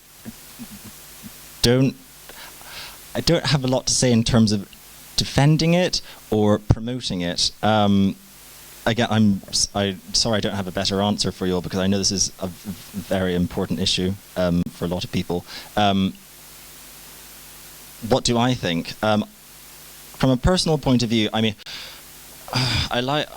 don't have a lot to say in terms of defending it or promoting it. Again, I'm sorry I don't have a better answer for you all, because I know this is a very important issue for a lot of people. What do I think? From a personal point of view, I mean, I like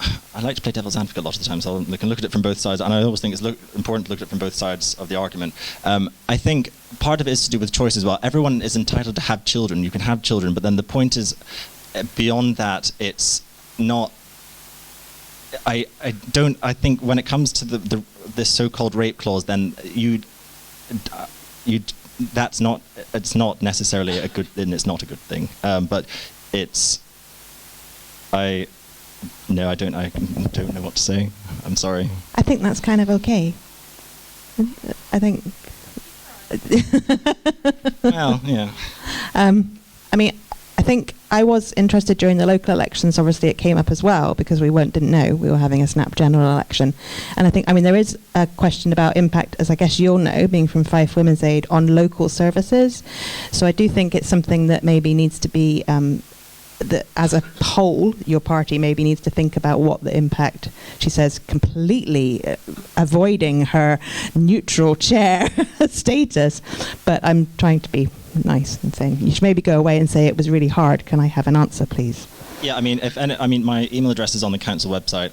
to play devil's advocate a lot of the time, so I can look at it from both sides, and I always think it's important to look at it from both sides of the argument. I think part of it is to do with choice as well. Everyone is entitled to have children. You can have children, but then the point is, beyond that, it's not. I think when it comes to this so-called rape clause, then it's not necessarily a good, and it's not a good thing. But it's, I don't know what to say. I'm sorry. I think that's kind of okay. I think. Well, yeah. I mean, I think I was interested during the local elections. Obviously, it came up as well because we didn't know we were having a snap general election. And I think, I mean, there is a question about impact, as I guess you'll know, being from Fife Women's Aid, on local services. So I do think it's something that maybe needs to be, that as a whole, your party maybe needs to think about what the impact, she says, completely avoiding her neutral chair status. But I'm trying to be nice and saying, you should maybe go away and say it was really hard. Can I have an answer, please? Yeah, I mean, my email address is on the council website.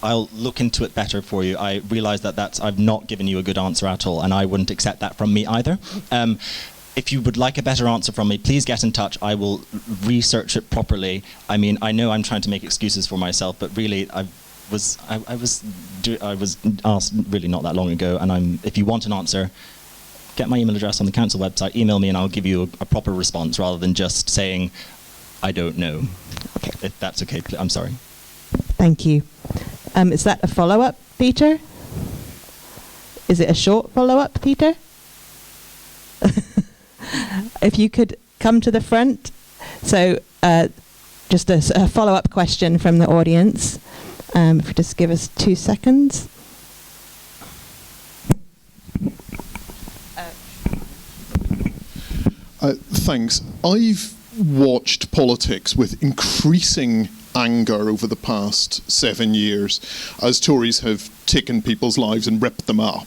I'll look into it better for you. I realise that I've not given you a good answer at all, and I wouldn't accept that from me either. If you would like a better answer from me, please get in touch. I will research it properly. I mean, I know I'm trying to make excuses for myself, but really, I was asked really not that long ago, and if you want an answer, get my email address on the council website, email me, and I'll give you a proper response rather than just saying, I don't know. Okay. If that's okay, I'm sorry. Thank you. Is that a follow-up, Peter? Is it a short follow-up, Peter? If you could come to the front. So just a follow-up question from the audience. If you just give us 2 seconds. Thanks. I've watched politics with increasing anger over the past 7 years as Tories have taken people's lives and ripped them up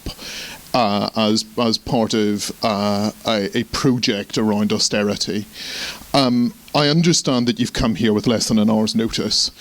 as part of a project around austerity. I understand that you've come here with less than an hour's notice.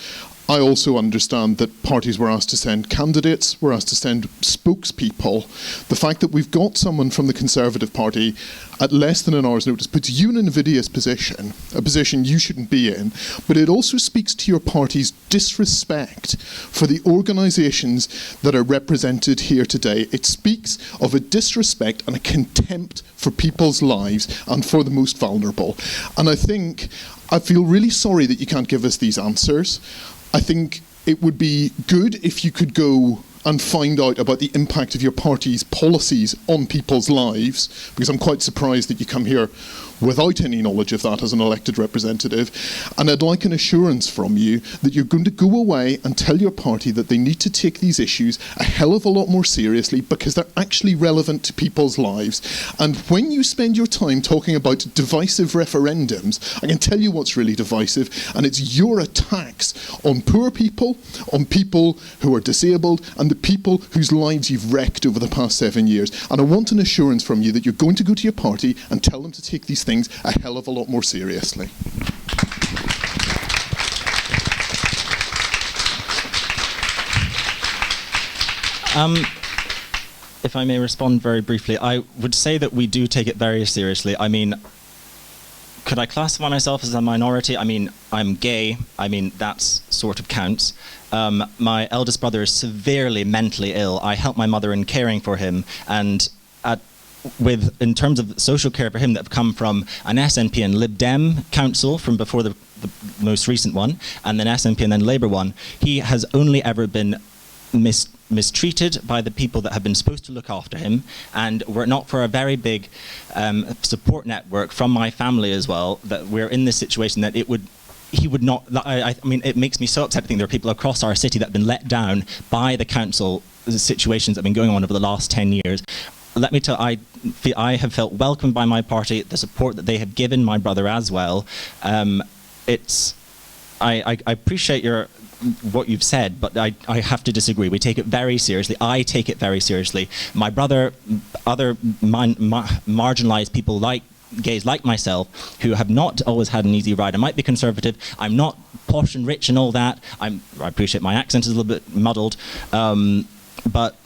I also understand that parties were asked to send candidates, were asked to send spokespeople. The fact that we've got someone from the Conservative Party at less than an hour's notice puts you in an invidious position, a position you shouldn't be in, but it also speaks to your party's disrespect for the organisations that are represented here today. It speaks of a disrespect and a contempt for people's lives and for the most vulnerable. And I feel really sorry that you can't give us these answers. I think it would be good if you could go and find out about the impact of your party's policies on people's lives, because I'm quite surprised that you come here without any knowledge of that as an elected representative. And I'd like an assurance from you that you're going to go away and tell your party that they need to take these issues a hell of a lot more seriously because they're actually relevant to people's lives. And when you spend your time talking about divisive referendums, I can tell you what's really divisive, and it's your attacks on poor people, on people who are disabled, and the people whose lives you've wrecked over the past 7 years. And I want an assurance from you that you're going to go to your party and tell them to take these things a hell of a lot more seriously. If I may respond very briefly, I would say that we do take it very seriously. I mean, could I classify myself as a minority? I mean, I'm gay. I mean, that sort of counts. My eldest brother is severely mentally ill. I help my mother in caring for him, and in terms of social care for him that have come from an SNP and Lib Dem council from before the most recent one, and then SNP and then Labour one, he has only ever been mistreated by the people that have been supposed to look after him, and were it not for a very big support network from my family as well, that we're in this situation that he would not, I mean, it makes me so upset to think there are people across our city that have been let down by the council, the situations that have been going on over the last 10 years. Let me tell I have felt welcomed by my party, the support that they have given my brother as well. I appreciate what you've said, but I have to disagree. We take it very seriously. I take it very seriously. My brother, other marginalised people like gays like myself, who have not always had an easy ride. I might be conservative. I'm not posh and rich and all that. I appreciate my accent is a little bit muddled, but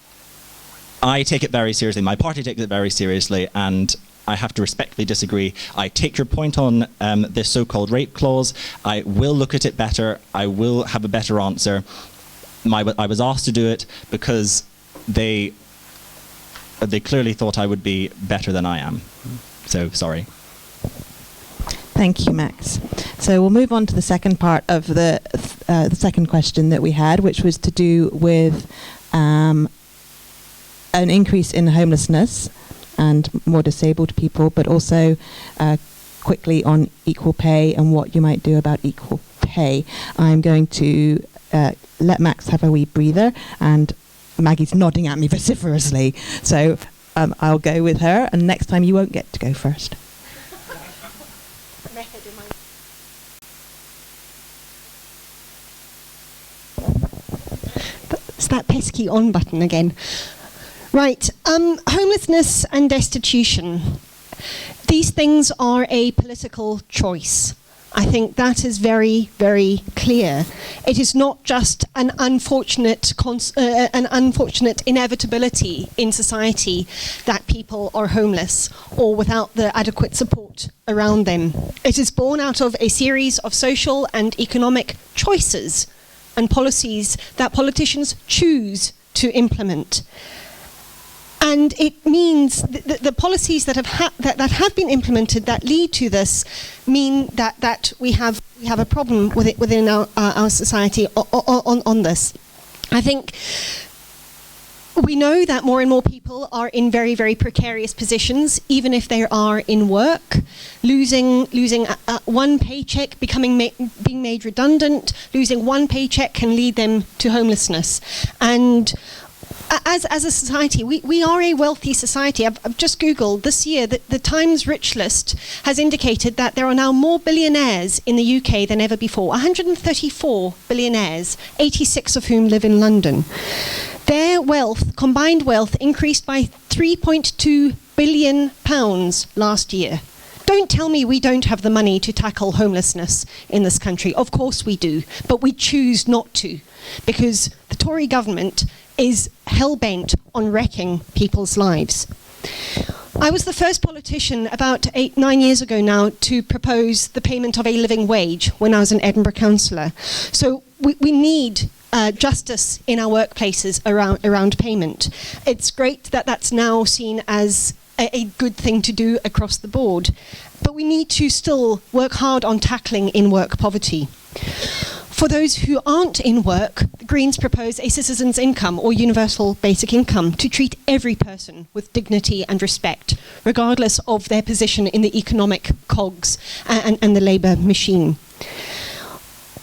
I take it very seriously. My party takes it very seriously, and I have to respectfully disagree. I take your point on this so-called rape clause. I will look at it better. I will have a better answer. I was asked to do it because they clearly thought I would be better than I am. So, sorry. Thank you, Max. So we'll move on to the second part of the second question that we had, which was to do with an increase in homelessness and more disabled people, but also quickly on equal pay and what you might do about equal pay. I'm going to let Max have a wee breather, and Maggie's nodding at me vociferously, so I'll go with her, and next time you won't get to go first. It's that pesky on button again. Right, homelessness and destitution. These things are a political choice. I think that is very, very clear. It is not just an unfortunate inevitability in society that people are homeless or without the adequate support around them. It is born out of a series of social and economic choices and policies that politicians choose to implement. And it means the policies that have been implemented that lead to this mean that we have a problem with it within our society on this. I think we know that more and more people are in very, very precarious positions, even if they are in work. Losing one paycheck, being made redundant, losing one paycheck can lead them to homelessness. And as a society, we are a wealthy society. I've just Googled this year that the Times Rich List has indicated that there are now more billionaires in the UK than ever before. 134 billionaires, 86 of whom live in London. Their wealth, combined wealth, increased by £3.2 billion last year. Don't tell me we don't have the money to tackle homelessness in this country. Of course we do, but we choose not to, because the Tory government is hell-bent on wrecking people's lives. I was the first politician about 8-9 years ago now to propose the payment of a living wage when I was an Edinburgh councillor. So we need justice in our workplaces around payment. It's great that that's now seen as a good thing to do across the board, but we need to still work hard on tackling in-work poverty. For those who aren't in work, the Greens propose a citizen's income or universal basic income to treat every person with dignity and respect, regardless of their position in the economic cogs and the labour machine.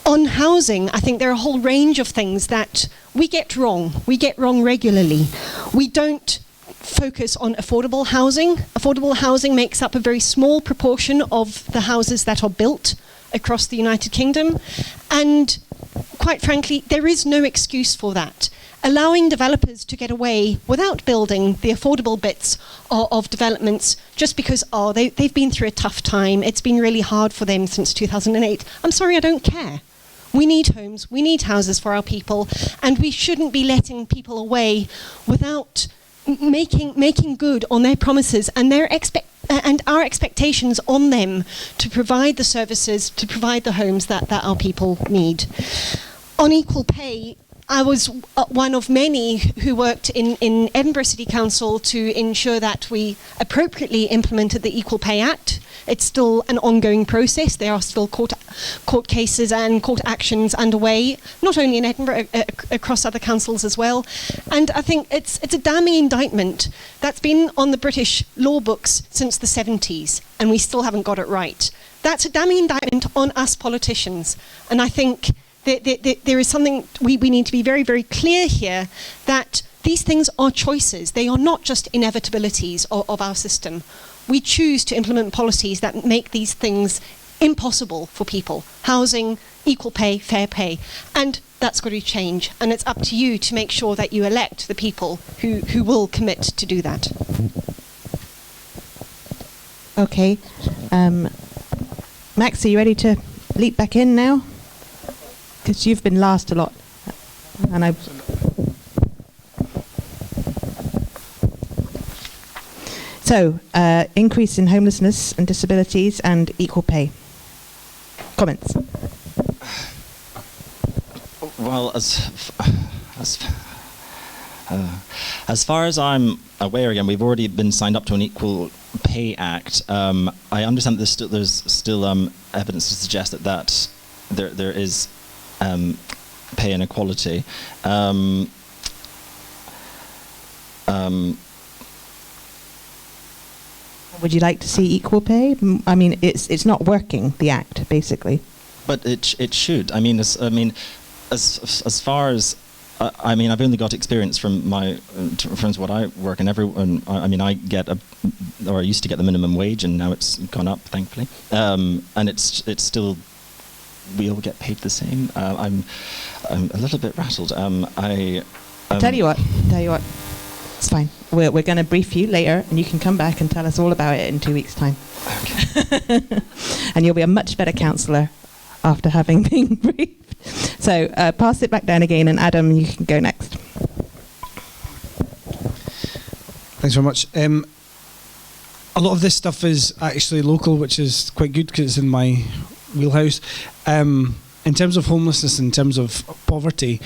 On housing, I think there are a whole range of things that we get wrong. We get wrong regularly. We don't focus on affordable housing. Affordable housing makes up a very small proportion of the houses that are built across the United Kingdom, and quite frankly, there is no excuse for that. Allowing developers to get away without building the affordable bits of developments just because they've been through a tough time, it's been really hard for them since 2008. I'm sorry, I don't care. We need homes, we need houses for our people, and we shouldn't be letting people away without making good on their promises and and our expectations on them to provide the services, to provide the homes that our people need. On equal pay, I was one of many who worked in Edinburgh City Council to ensure that we appropriately implemented the Equal Pay Act. It's still an ongoing process. There are still court cases and court actions underway, not only in Edinburgh, across other councils as well. And I think it's a damning indictment that's been on the British law books since the 70s, and we still haven't got it right. That's a damning indictment on us politicians. And I think there is something we need to be very, very clear here, that these things are choices. They are not just inevitabilities of our system. We choose to implement policies that make these things impossible for people. Housing, equal pay, fair pay. And that's got to change. And it's up to you to make sure that you elect the people who will commit to do that. Okay. Max, are you ready to leap back in now? Because you've been last a lot. And So, increase in homelessness and disabilities and equal pay. Comments? Well, as far as I'm aware, again, we've already been signed up to an Equal Pay Act. I understand that there's still evidence to suggest that there is pay inequality. Would you like to see equal pay? I mean, it's not working, the act, basically. But it should. I mean, as far as I mean, I've only got experience from my from what I work in. Everyone, I mean, I get I used to get the minimum wage, and now it's gone up, thankfully. And it's still, we all get paid the same. I'm a little bit rattled. Tell you what, it's fine. We're going to brief you later, and you can come back and tell us all about it in 2 weeks' time. Okay. And you'll be a much better counsellor after having been briefed. So pass it back down again, and Adam, you can go next. Thanks very much. A lot of this stuff is actually local, which is quite good because it's in my wheelhouse. In terms of homelessness, in terms of poverty,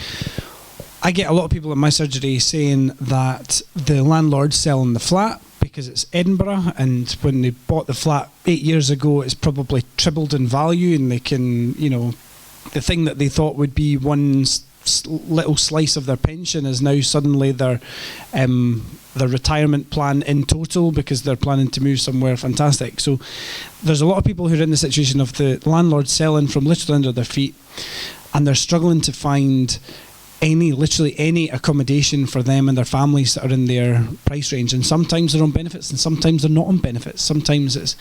I get a lot of people in my surgery saying that the landlord's selling the flat because it's Edinburgh, and when they bought the flat 8 years ago, it's probably tripled in value, and they can, the thing that they thought would be one little slice of their pension is now suddenly their retirement plan in total, because they're planning to move somewhere fantastic. So there's a lot of people who are in the situation of the landlord selling from literally under their feet, and they're struggling to find literally any accommodation for them and their families that are in their price range. And sometimes they're on benefits, and sometimes they're not on benefits. Sometimes it's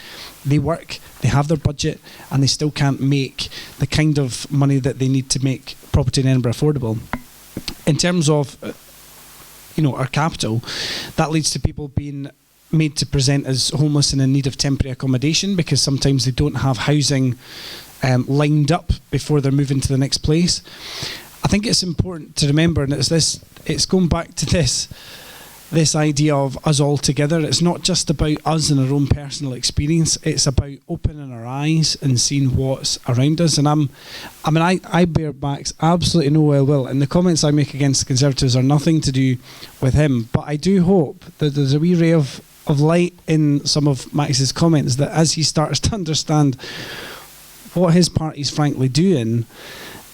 they work, they have their budget, and they still can't make the kind of money that they need to make property in Edinburgh affordable. In terms of our capital, that leads to people being made to present as homeless and in need of temporary accommodation, because sometimes they don't have housing lined up before they're moving to the next place. I think it's important to remember, and it's going back to this idea of us all together. It's not just about us and our own personal experience. It's about opening our eyes and seeing what's around us. And I bear Max absolutely no ill will, and the comments I make against the Conservatives are nothing to do with him. But I do hope that there's a wee ray of light in some of Max's comments, that as he starts to understand what his party's frankly doing,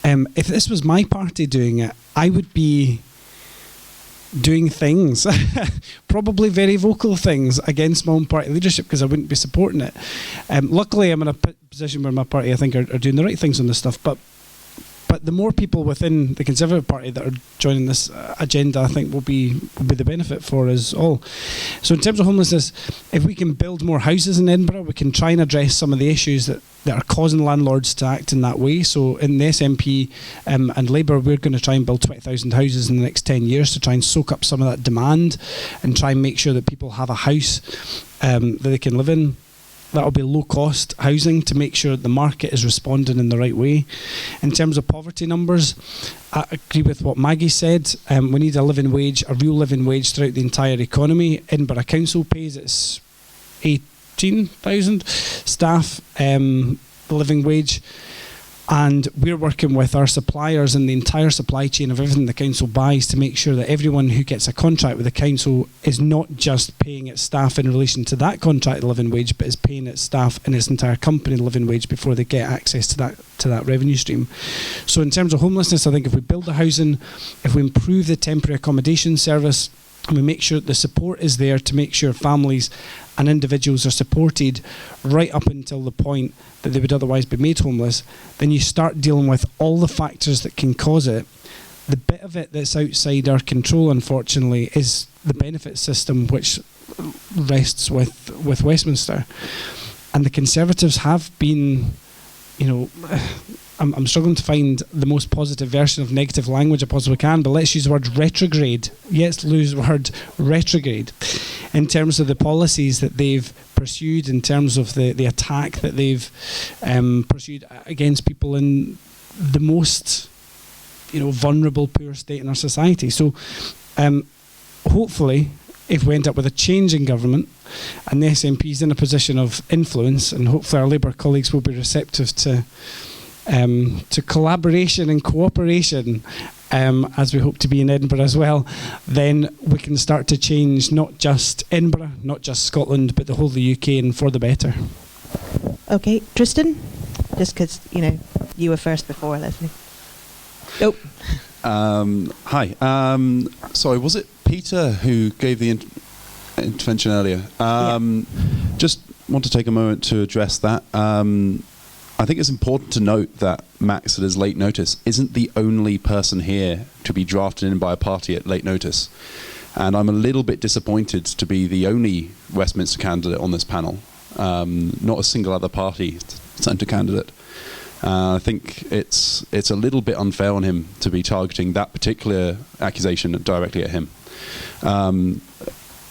if this was my party doing it, I would be doing things, probably very vocal things, against my own party leadership, because I wouldn't be supporting it. Luckily, I'm in a position where my party, I think, are doing the right things on this stuff. But the more people within the Conservative Party that are joining this agenda, I think, will be the benefit for us all. So in terms of homelessness, if we can build more houses in Edinburgh, we can try and address some of the issues that are causing landlords to act in that way. So in the SNP and Labour, we're going to try and build 20,000 houses in the next 10 years to try and soak up some of that demand and try and make sure that people have a house that they can live in. that'll be low-cost housing to make sure that the market is responding in the right way. In terms of poverty numbers, I agree with what Maggie said. We need a living wage, a real living wage throughout the entire economy. Edinburgh Council pays its 18,000 staff living wage. And we're working with our suppliers and the entire supply chain of everything the council buys to make sure that everyone who gets a contract with the council is not just paying its staff in relation to that contract living wage, but is paying its staff and its entire company living wage before they get access to that revenue stream. So in terms of homelessness, I think if we build the housing, if we improve the temporary accommodation service, and we make sure that the support is there to make sure families and individuals are supported right up until the point that they would otherwise be made homeless, then you start dealing with all the factors that can cause it. The bit of it that's outside our control, unfortunately, is the benefit system, which rests with Westminster. And the Conservatives have been, I'm struggling to find the most positive version of negative language I possibly can, but let's use the word retrograde. Yes, use the word retrograde in terms of the policies that they've pursued, in terms of the attack that they've pursued against people in the most vulnerable, poor state in our society. So hopefully, if we end up with a change in government and the SNP is in a position of influence, and hopefully our Labour colleagues will be receptive to collaboration and cooperation, as we hope to be in Edinburgh as well, then we can start to change not just Edinburgh, not just Scotland, but the whole of the UK, and for the better. Okay, Tristan, just because, you were first before Leslie. Nope. Hi. Sorry, was it Peter who gave the intervention earlier? Just want to take a moment to address that. I think it's important to note that Max, at his late notice, isn't the only person here to be drafted in by a party at late notice. And I'm a little bit disappointed to be the only Westminster candidate on this panel. Not a single other party sent a candidate. I think it's a little bit unfair on him to be targeting that particular accusation directly at him.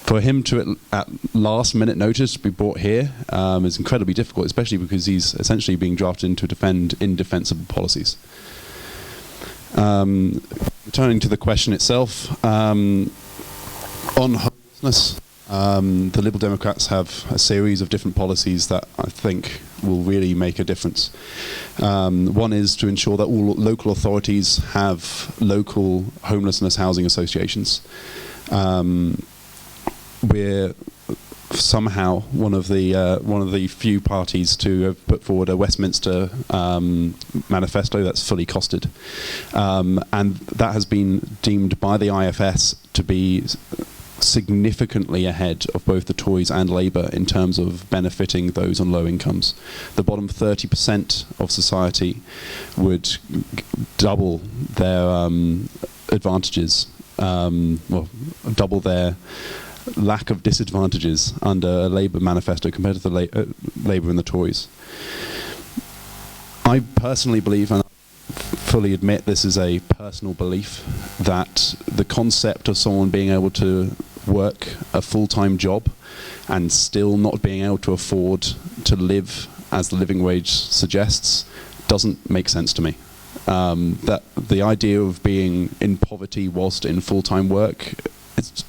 For him to, at last minute notice, be brought here is incredibly difficult, especially because he's essentially being drafted in to defend indefensible policies. Returning to the question itself, on homelessness, the Liberal Democrats have a series of different policies that I think will really make a difference. One is to ensure that all local authorities have local homelessness housing associations. We're somehow one of the few parties to have put forward a Westminster manifesto that's fully costed, and that has been deemed by the IFS to be significantly ahead of both the Tories and Labour in terms of benefiting those on low incomes. The bottom 30% of society would double their advantages, double their lack of disadvantages under a Labour manifesto compared to the Labour and the Tories. I personally believe, and I fully admit this is a personal belief, that the concept of someone being able to work a full-time job and still not being able to afford to live as the living wage suggests doesn't make sense to me. That the idea of being in poverty whilst in full-time work, it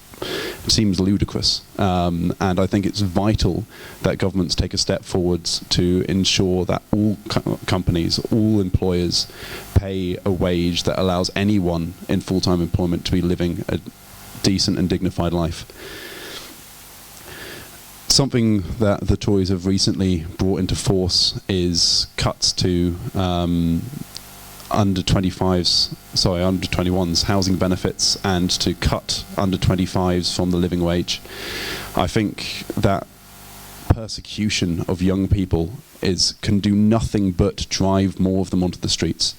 seems ludicrous, and I think it's vital that governments take a step forwards to ensure that all companies, all employers pay a wage that allows anyone in full-time employment to be living a decent and dignified life. Something that the Tories have recently brought into force is cuts to under 21s housing benefits, and to cut under 25s from the living wage. I think that persecution of young people can do nothing but drive more of them onto the streets.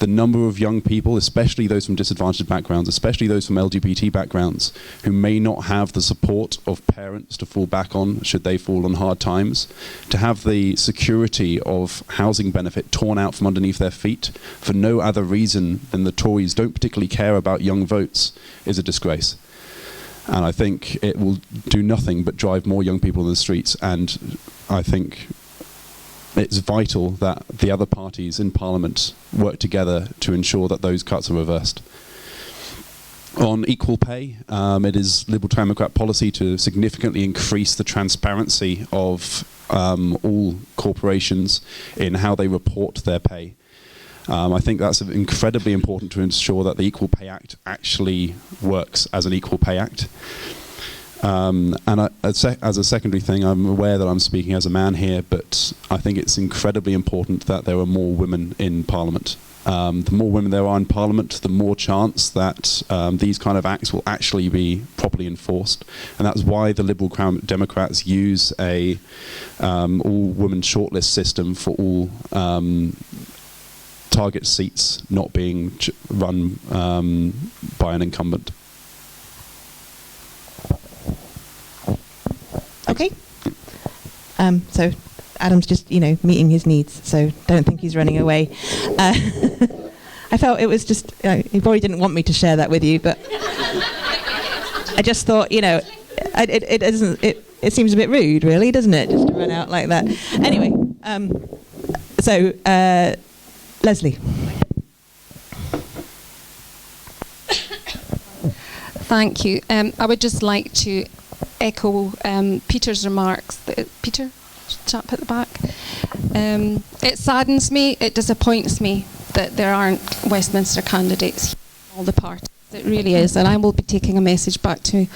The number of young people, especially those from disadvantaged backgrounds, especially those from LGBT backgrounds, who may not have the support of parents to fall back on should they fall on hard times, to have the security of housing benefit torn out from underneath their feet for no other reason than the Tories don't particularly care about young votes, is a disgrace. And I think it will do nothing but drive more young people in the streets. And I think it's vital that the other parties in Parliament work together to ensure that those cuts are reversed. On equal pay, it is Liberal Democrat policy to significantly increase the transparency of all corporations in how they report their pay. I think that's incredibly important to ensure that the Equal Pay Act actually works as an Equal Pay Act. And as a secondary thing, I'm aware that I'm speaking as a man here, but I think it's incredibly important that there are more women in Parliament. The more women there are in Parliament, the more chance that these kind of acts will actually be properly enforced. And that's why the Liberal Democrats use a all-women shortlist system for all target seats not being run by an incumbent. Okay. So Adam's just, meeting his needs, so don't think he's running away. I felt it was just, he probably didn't want me to share that with you, but I just thought, it seems a bit rude, really, doesn't it, just to run out like that. Anyway, so Leslie. Thank you. I would just like to echo Peter's remarks. Peter, chap at the back. It saddens me, it disappoints me that there aren't Westminster candidates in all the parties. It really is, and I will be taking a message back to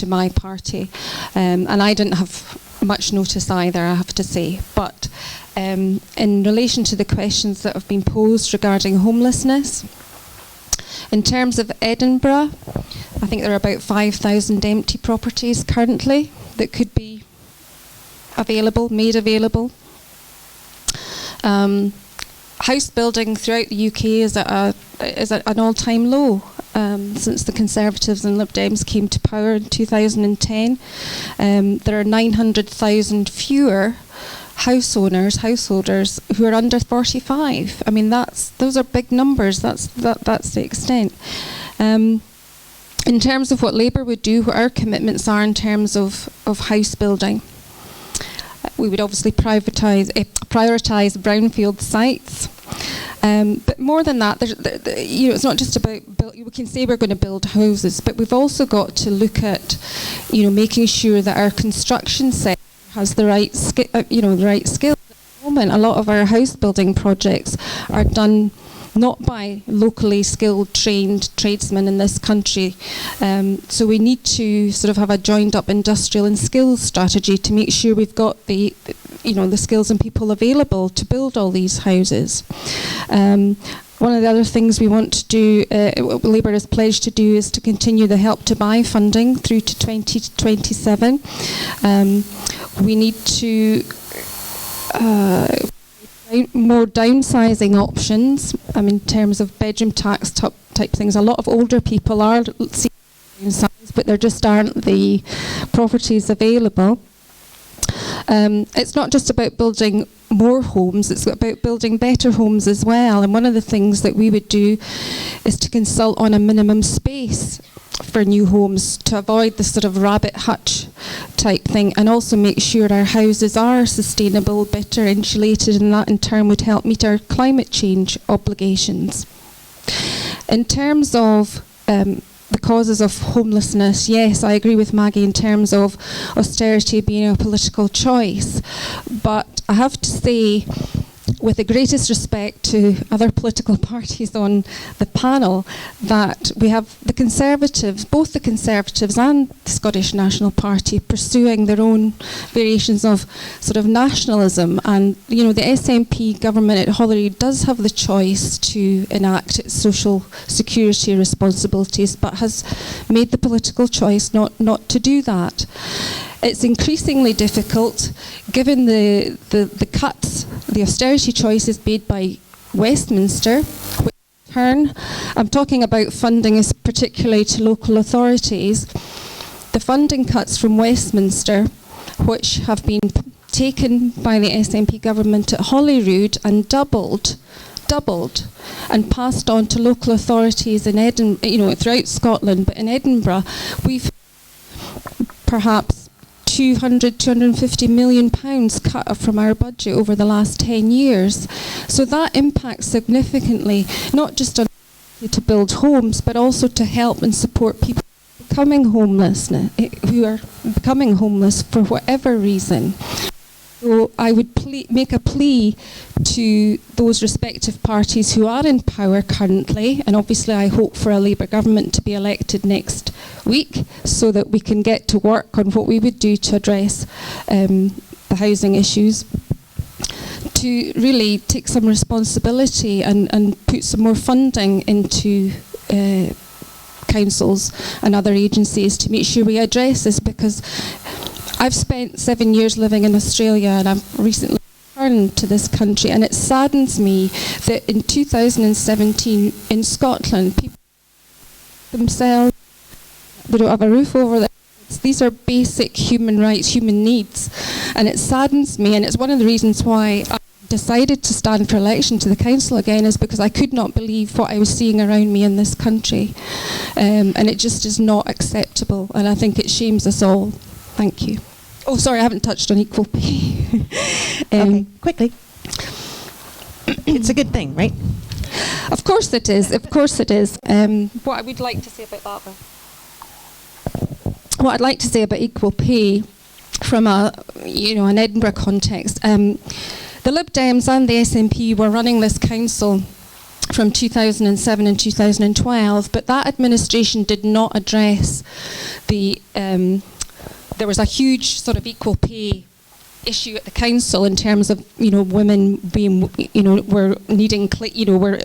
my party. And I didn't have much notice either, I have to say. But in relation to the questions that have been posed regarding homelessness, in terms of Edinburgh, I think there are about 5,000 empty properties currently that could be made available. House building throughout the UK is at an all-time low since the Conservatives and Lib Dems came to power in 2010. There are 900,000 fewer householders who are under 45. I mean, those are big numbers. That's the extent. In terms of what Labour would do, what our commitments are in terms of house building, we would obviously prioritise brownfield sites. But more than that, it's not just about we can say we're going to build houses, but we've also got to look at, making sure that our construction sector has the right skills. At the moment, a lot of our house building projects are done not by locally skilled, trained tradesmen in this country. So we need to sort of have a joined up industrial and skills strategy to make sure we've got the skills and people available to build all these houses. One of the other things we want to do, what Labour has pledged to do, is to continue the Help to Buy funding through to 2027. We need to more downsizing options, in terms of bedroom tax type things. A lot of older people are seeking downsize, but there just aren't the properties available. It's not just about building more homes, it's about building better homes as well. And one of the things that we would do is to consult on a minimum space for new homes to avoid the sort of rabbit hutch type thing, and also make sure our houses are sustainable, better insulated, and that in turn would help meet our climate change obligations. In terms of the causes of homelessness, yes, I agree with Maggie in terms of austerity being a political choice, but I have to say, with the greatest respect to other political parties on the panel, that we have the Conservatives, both the Conservatives and the Scottish National Party, pursuing their own variations of sort of nationalism. And, the SNP government at Holyrood does have the choice to enact its social security responsibilities, but has made the political choice not to do that. It's increasingly difficult, given the cuts, the austerity choices made by Westminster, which in turn, I'm talking about funding particularly to local authorities. The funding cuts from Westminster, which have been taken by the SNP government at Holyrood and doubled and passed on to local authorities in Edinburgh, throughout Scotland, but in Edinburgh, we've perhaps 250 million pounds cut from our budget over the last 10 years. So that impacts significantly, not just on to build homes, but also to help and support people becoming homeless, who are becoming homeless for whatever reason. So I would make a plea to those respective parties who are in power currently, and obviously I hope for a Labour government to be elected next week so that we can get to work on what we would do to address the housing issues, to really take some responsibility and put some more funding into councils and other agencies to make sure we address this, because I've spent 7 years living in Australia and I've recently returned to this country, and it saddens me that in 2017 in Scotland, people themselves, they don't have a roof over their heads. These are basic human rights, human needs, and it saddens me, and it's one of the reasons why I decided to stand for election to the council again, is because I could not believe what I was seeing around me in this country, and it just is not acceptable, and I think it shames us all. Thank you. Oh, sorry, I haven't touched on equal pay. Okay, quickly. It's a good thing, right? Of course it is. Of course it is. What I would like to say about that, what I'd like to say about equal pay from an Edinburgh context. The Lib Dems and the SNP were running this council from 2007 and 2012, but that administration did not address the there was a huge sort of equal pay issue at the council in terms of women being were needing were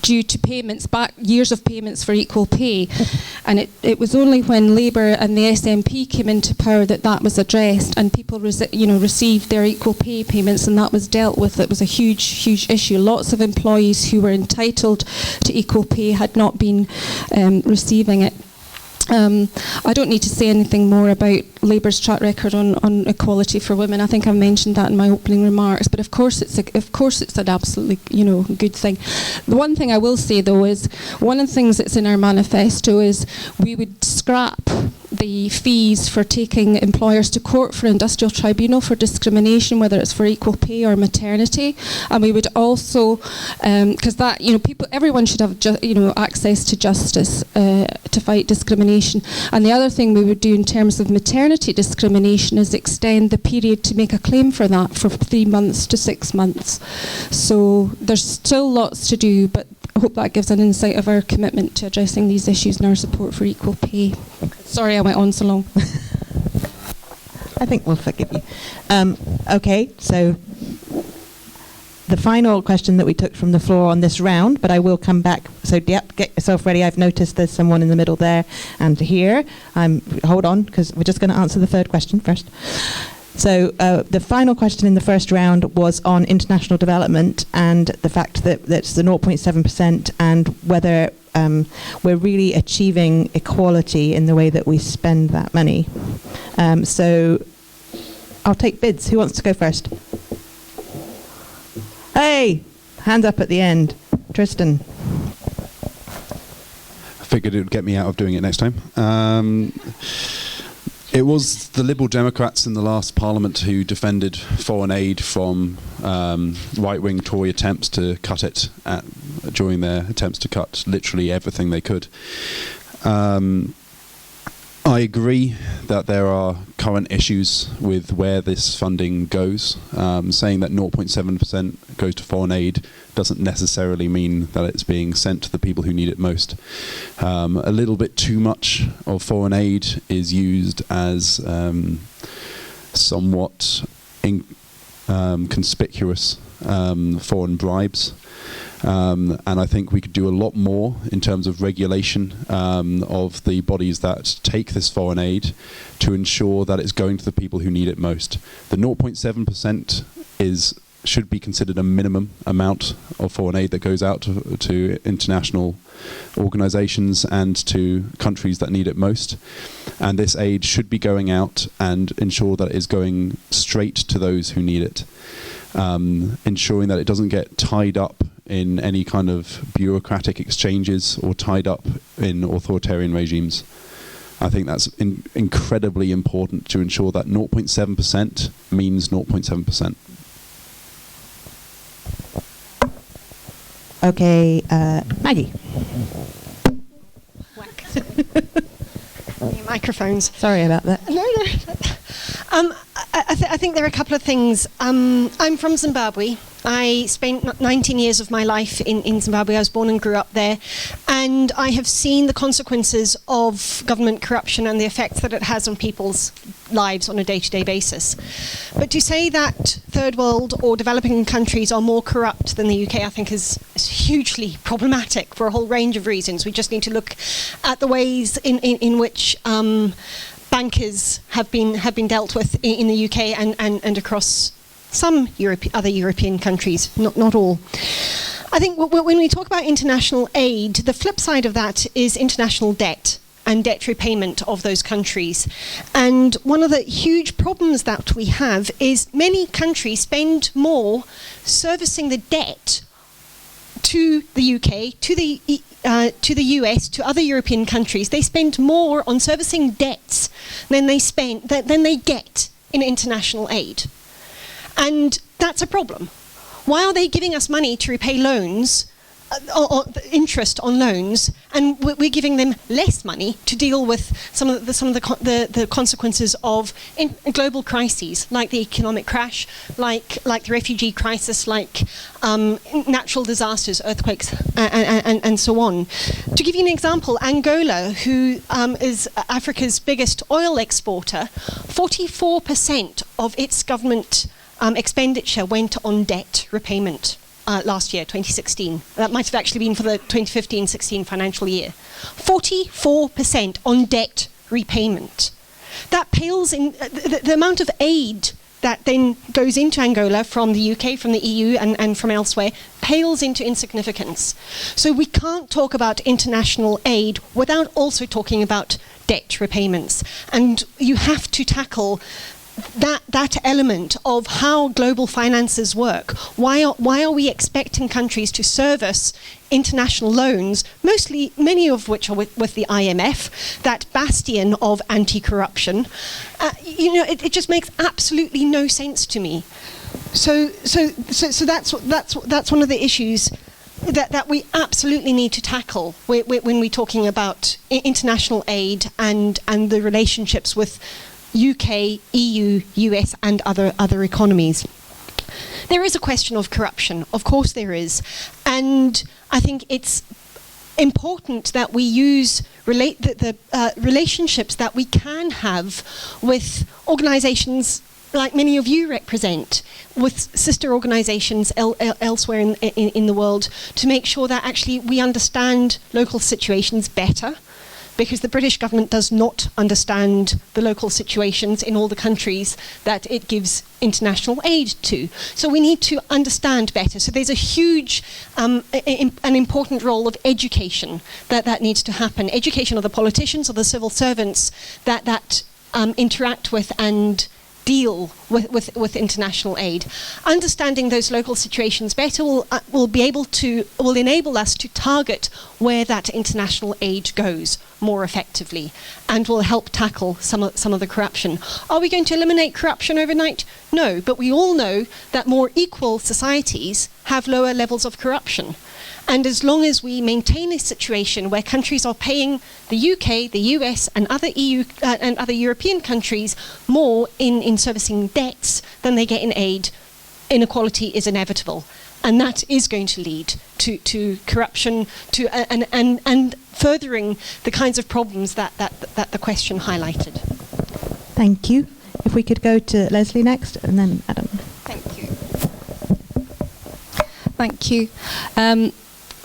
due to payments back, years of payments for equal pay, and it was only when Labour and the SNP came into power that was addressed and people received their equal pay payments, and that was dealt with. It was a huge issue. Lots of employees who were entitled to equal pay had not been receiving it. I don't need to say anything more about Labour's track record on equality for women. I think I mentioned that in my opening remarks. But of course it's an absolutely good thing. The one thing I will say though is one of the things that's in our manifesto is we would scrap the fees for taking employers to court for industrial tribunal for discrimination, whether it's for equal pay or maternity, and we would also, because that everyone should have access to justice to fight discrimination. And the other thing we would do in terms of maternity discrimination is extend the period to make a claim for that from 3 months to 6 months. So there's still lots to do, but I hope that gives an insight of our commitment to addressing these issues and our support for equal pay. Sorry I went on so long. I think we'll forgive you. Okay, so the final question that we took from the floor on this round, but I will come back. So get yourself ready. I've noticed there's someone in the middle there and here. Hold on, because we're just going to answer the third question first. So the final question in the first round was on international development and the fact that that's the 0.7% and whether we're really achieving equality in the way that we spend that money. So I'll take bids. Who wants to go first? Hey, hand up at the end. Tristan. I figured it would get me out of doing it next time. It was the Liberal Democrats in the last Parliament who defended foreign aid from right-wing Tory attempts to cut it during their attempts to cut literally everything they could. I agree that there are current issues with where this funding goes. Saying that 0.7% goes to foreign aid doesn't necessarily mean that it's being sent to the people who need it most. A little bit too much of foreign aid is used as somewhat conspicuous foreign bribes. And I think we could do a lot more in terms of regulation of the bodies that take this foreign aid to ensure that it's going to the people who need it most. The 0.7% should be considered a minimum amount of foreign aid that goes out to international organisations and to countries that need it most. And this aid should be going out and ensure that it is going straight to those who need it. Ensuring that it doesn't get tied up in any kind of bureaucratic exchanges or tied up in authoritarian regimes. I think that's incredibly important to ensure that 0.7% means 0.7%. Okay, Maggie. Your microphones. Sorry about that. No. I think there are a couple of things. I'm from Zimbabwe. I spent 19 years of my life in Zimbabwe. I was born and grew up there. And I have seen the consequences of government corruption and the effects that it has on people's lives on a day-to-day basis. But to say that third world or developing countries are more corrupt than the UK, I think is hugely problematic for a whole range of reasons. We just need to look at the ways in which bankers have been dealt with in the UK and across some other European countries, not all. I think when we talk about international aid, the flip side of that is international debt and debt repayment of those countries. And one of the huge problems that we have is many countries spend more servicing the debt to the UK, to the US, to other European countries. They spend more on servicing debts than they get in international aid. And that's a problem. Why are they giving us money to repay loans, or interest on loans, and we're giving them less money to deal with some of the consequences of global crises, like the economic crash, like the refugee crisis, like natural disasters, earthquakes, and so on. To give you an example, Angola, who is Africa's biggest oil exporter, 44% of its government expenditure went on debt repayment last year, 2016. That might have actually been for the 2015-16 financial year. 44% on debt repayment. That pales in the amount of aid that then goes into Angola from the UK, from the EU, and from elsewhere, pales into insignificance. So we can't talk about international aid without also talking about debt repayments. And you have to tackle that element of how global finances work. Why are we expecting countries to service international loans, many of which are with the IMF, that bastion of anti-corruption? It just makes absolutely no sense to me. So that's one of the issues that we absolutely need to tackle when we're talking about international aid and the relationships with UK, EU, US and other economies. There is a question of corruption, of course there is, and I think it's important that we use the relationships that we can have with organisations like many of you represent, with sister organisations elsewhere in the world, to make sure that actually we understand local situations better, because the British government does not understand the local situations in all the countries that it gives international aid to. So we need to understand better. So there's a huge, an important role of education that needs to happen. Education of the politicians, of the civil servants that interact with and deal with international aid. Understanding those local situations better will enable us to target where that international aid goes more effectively, and will help tackle some of the corruption. Are we going to eliminate corruption overnight? No, but we all know that more equal societies have lower levels of corruption. And as long as we maintain a situation where countries are paying the UK, the US and other EU and other European countries more in servicing debts than they get in aid, inequality is inevitable. And that is going to lead to corruption and furthering the kinds of problems that the question highlighted. Thank you. If we could go to Leslie next and then Adam. Thank you. Thank you.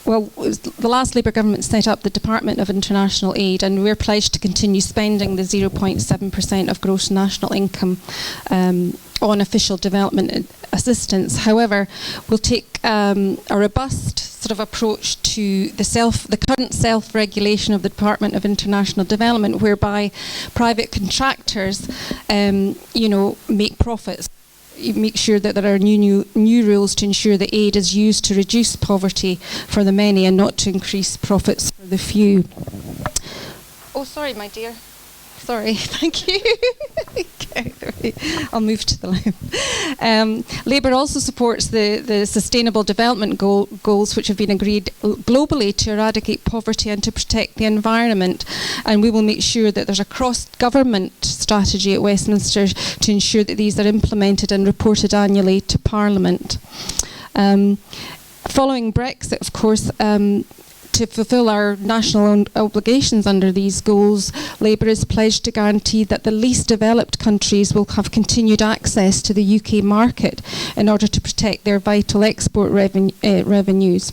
Well, the last Labour government set up the Department of International Aid, and we're pledged to continue spending the 0.7% of gross national income on official development assistance. However, we'll take a robust sort of approach to the current self-regulation of the Department of International Development, whereby private contractors, make profits. Make sure that there are new rules to ensure that aid is used to reduce poverty for the many and not to increase profits for the few. Oh, sorry, my dear. Sorry, thank you. Okay, I'll move to the left. Labour also supports the Sustainable Development Goals, which have been agreed globally to eradicate poverty and to protect the environment. And we will make sure that there's a cross-government strategy at Westminster to ensure that these are implemented and reported annually to Parliament. Following Brexit, of course, to fulfil our national obligations under these goals, Labour is pledged to guarantee that the least developed countries will have continued access to the UK market in order to protect their vital export revenues.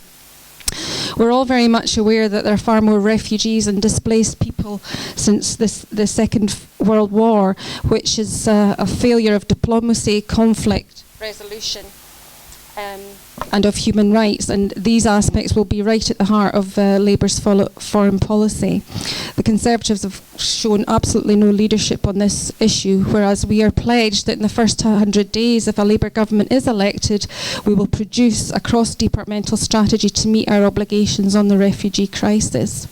We're all very much aware that there are far more refugees and displaced people since the Second World War, which is a failure of diplomacy, conflict resolution, and of human rights, and these aspects will be right at the heart of Labour's foreign policy. The Conservatives have shown absolutely no leadership on this issue, whereas we are pledged that in the first 100 days, if a Labour government is elected, we will produce a cross-departmental strategy to meet our obligations on the refugee crisis.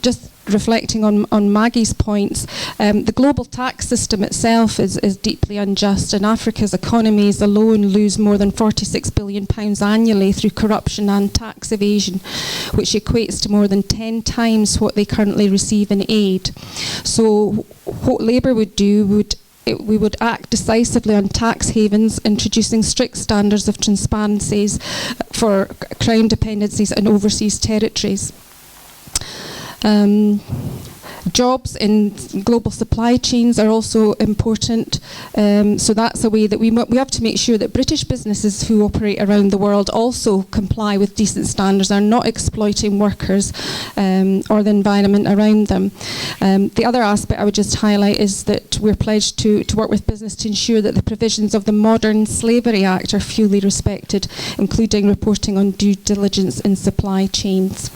Just reflecting on Maggie's points, the global tax system itself is deeply unjust, and Africa's economies alone lose more than £46 billion annually through corruption and tax evasion, which equates to more than 10 times what they currently receive in aid. So what Labour would do we would act decisively on tax havens, introducing strict standards of transparencies for crown dependencies and overseas territories. Jobs in global supply chains are also important, so that's a way that we have to make sure that British businesses who operate around the world also comply with decent standards, are not exploiting workers or the environment around them. The other aspect I would just highlight is that we're pledged to work with business to ensure that the provisions of the Modern Slavery Act are fully respected, including reporting on due diligence in supply chains.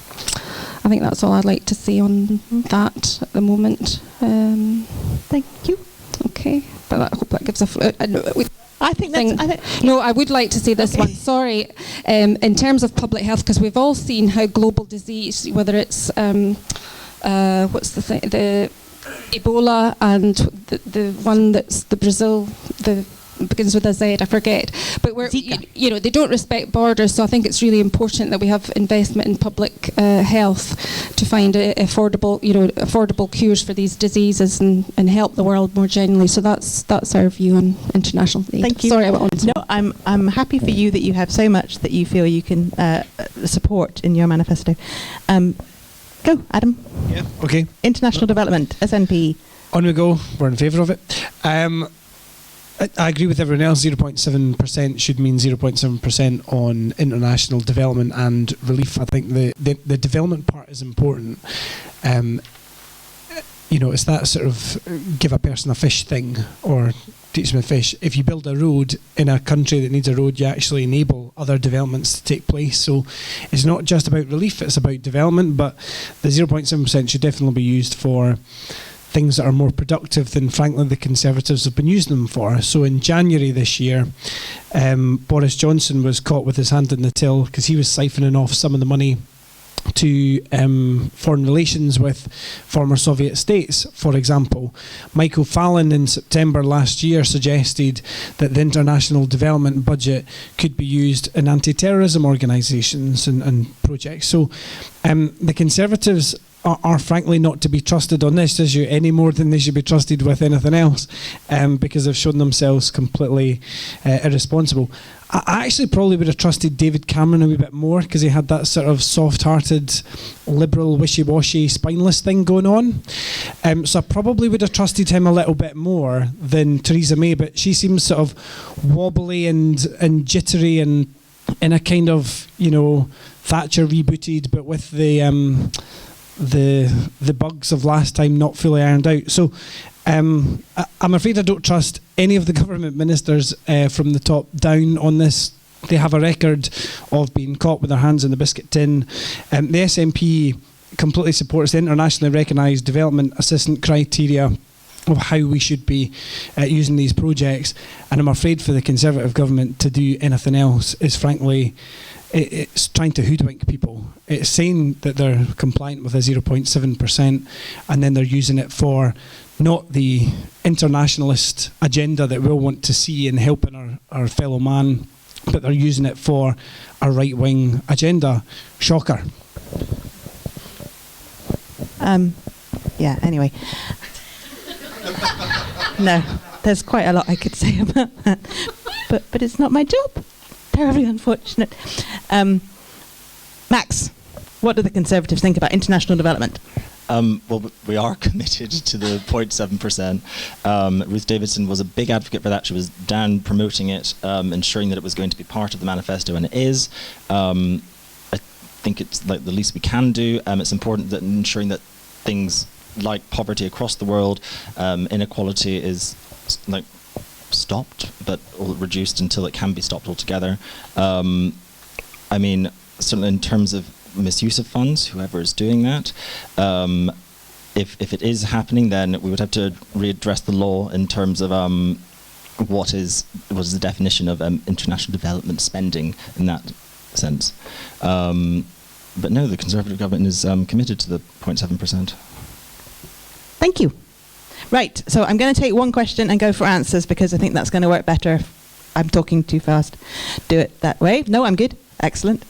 I think that's all I'd like to say on that at the moment. Thank you. Okay, but I hope that gives a... I think that's... No, I would like to say this one. Sorry. In terms of public health, because we've all seen how global disease, whether it's... what's the thing? The Ebola and the one that's the Brazil... begins with a Z, I forget. But we're, they don't respect borders, so I think it's really important that we have investment in public health to find affordable cures for these diseases and help the world more generally. So that's our view on international aid. Thank you. Sorry, I went on. No, I'm happy for you that you have so much that you feel you can support in your manifesto. Go, Adam. Yeah. Okay. International development, SNP. On we go. We're in favour of it. I agree with everyone else. 0.7% should mean 0.7% on international development and relief. I think the development part is important. It's that sort of give a person a fish thing or teach them a fish. If you build a road in a country that needs a road, you actually enable other developments to take place. So it's not just about relief, it's about development, but the 0.7% should definitely be used for things that are more productive than, frankly, the Conservatives have been using them for. So in January this year, Boris Johnson was caught with his hand in the till because he was siphoning off some of the money to foreign relations with former Soviet states, for example. Michael Fallon in September last year suggested that the international development budget could be used in anti-terrorism organisations and projects. So the Conservatives are frankly not to be trusted on this issue any more than they should be trusted with anything else, because they've shown themselves completely irresponsible. I actually probably would have trusted David Cameron a wee bit more because he had that sort of soft-hearted, liberal, wishy-washy, spineless thing going on. So I probably would have trusted him a little bit more than Theresa May, but she seems sort of wobbly and jittery and in a kind of, Thatcher rebooted, but with the bugs of last time not fully ironed out. So I'm afraid I don't trust any of the government ministers from the top down on this. They have a record of being caught with their hands in the biscuit tin. The SNP completely supports the internationally recognised development assistance criteria of how we should be using these projects, and I'm afraid for the Conservative government to do anything else is frankly it's trying to hoodwink people. It's saying that they're compliant with a 0.7%, and then they're using it for not the internationalist agenda that we'll want to see in helping our fellow man, but they're using it for a right-wing agenda. Shocker. Yeah, anyway. No, there's quite a lot I could say about that. But it's not my job. Terribly unfortunate. Max, what do the Conservatives think about international development? Well, we are committed to the 0.7%. Ruth Davidson was a big advocate for that. She was down promoting it, ensuring that it was going to be part of the manifesto, and it is. I think it's like the least we can do. It's important that ensuring that things like poverty across the world, inequality is like stopped, but reduced until it can be stopped altogether. I mean, certainly in terms of misuse of funds, whoever is doing that, if it is happening, then we would have to readdress the law in terms of what is the definition of international development spending in that sense. But no, the Conservative government is committed to the 0.7%. Thank you. Right, so I'm going to take one question and go for answers because I think that's going to work better if I'm talking too fast. Do it that way. No, I'm good. Excellent.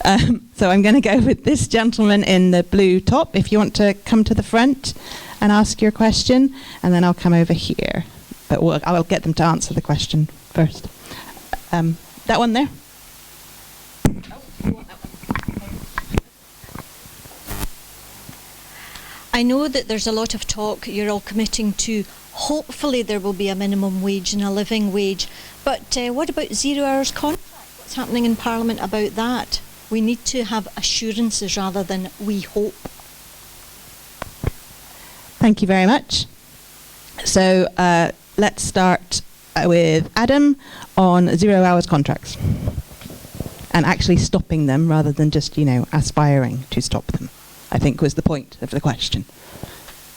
So I'm going to go with this gentleman in the blue top. If you want to come to the front and ask your question, and then I'll come over here. But I will get them to answer the question first. That one there. I know that there's a lot of talk you're all committing to. Hopefully there will be a minimum wage and a living wage. But what about 0 hours contract? What's happening in Parliament about that? We need to have assurances rather than we hope. Thank you very much. So let's start with Adam on 0 hours contracts and actually stopping them rather than just, aspiring to stop them, I think was the point of the question.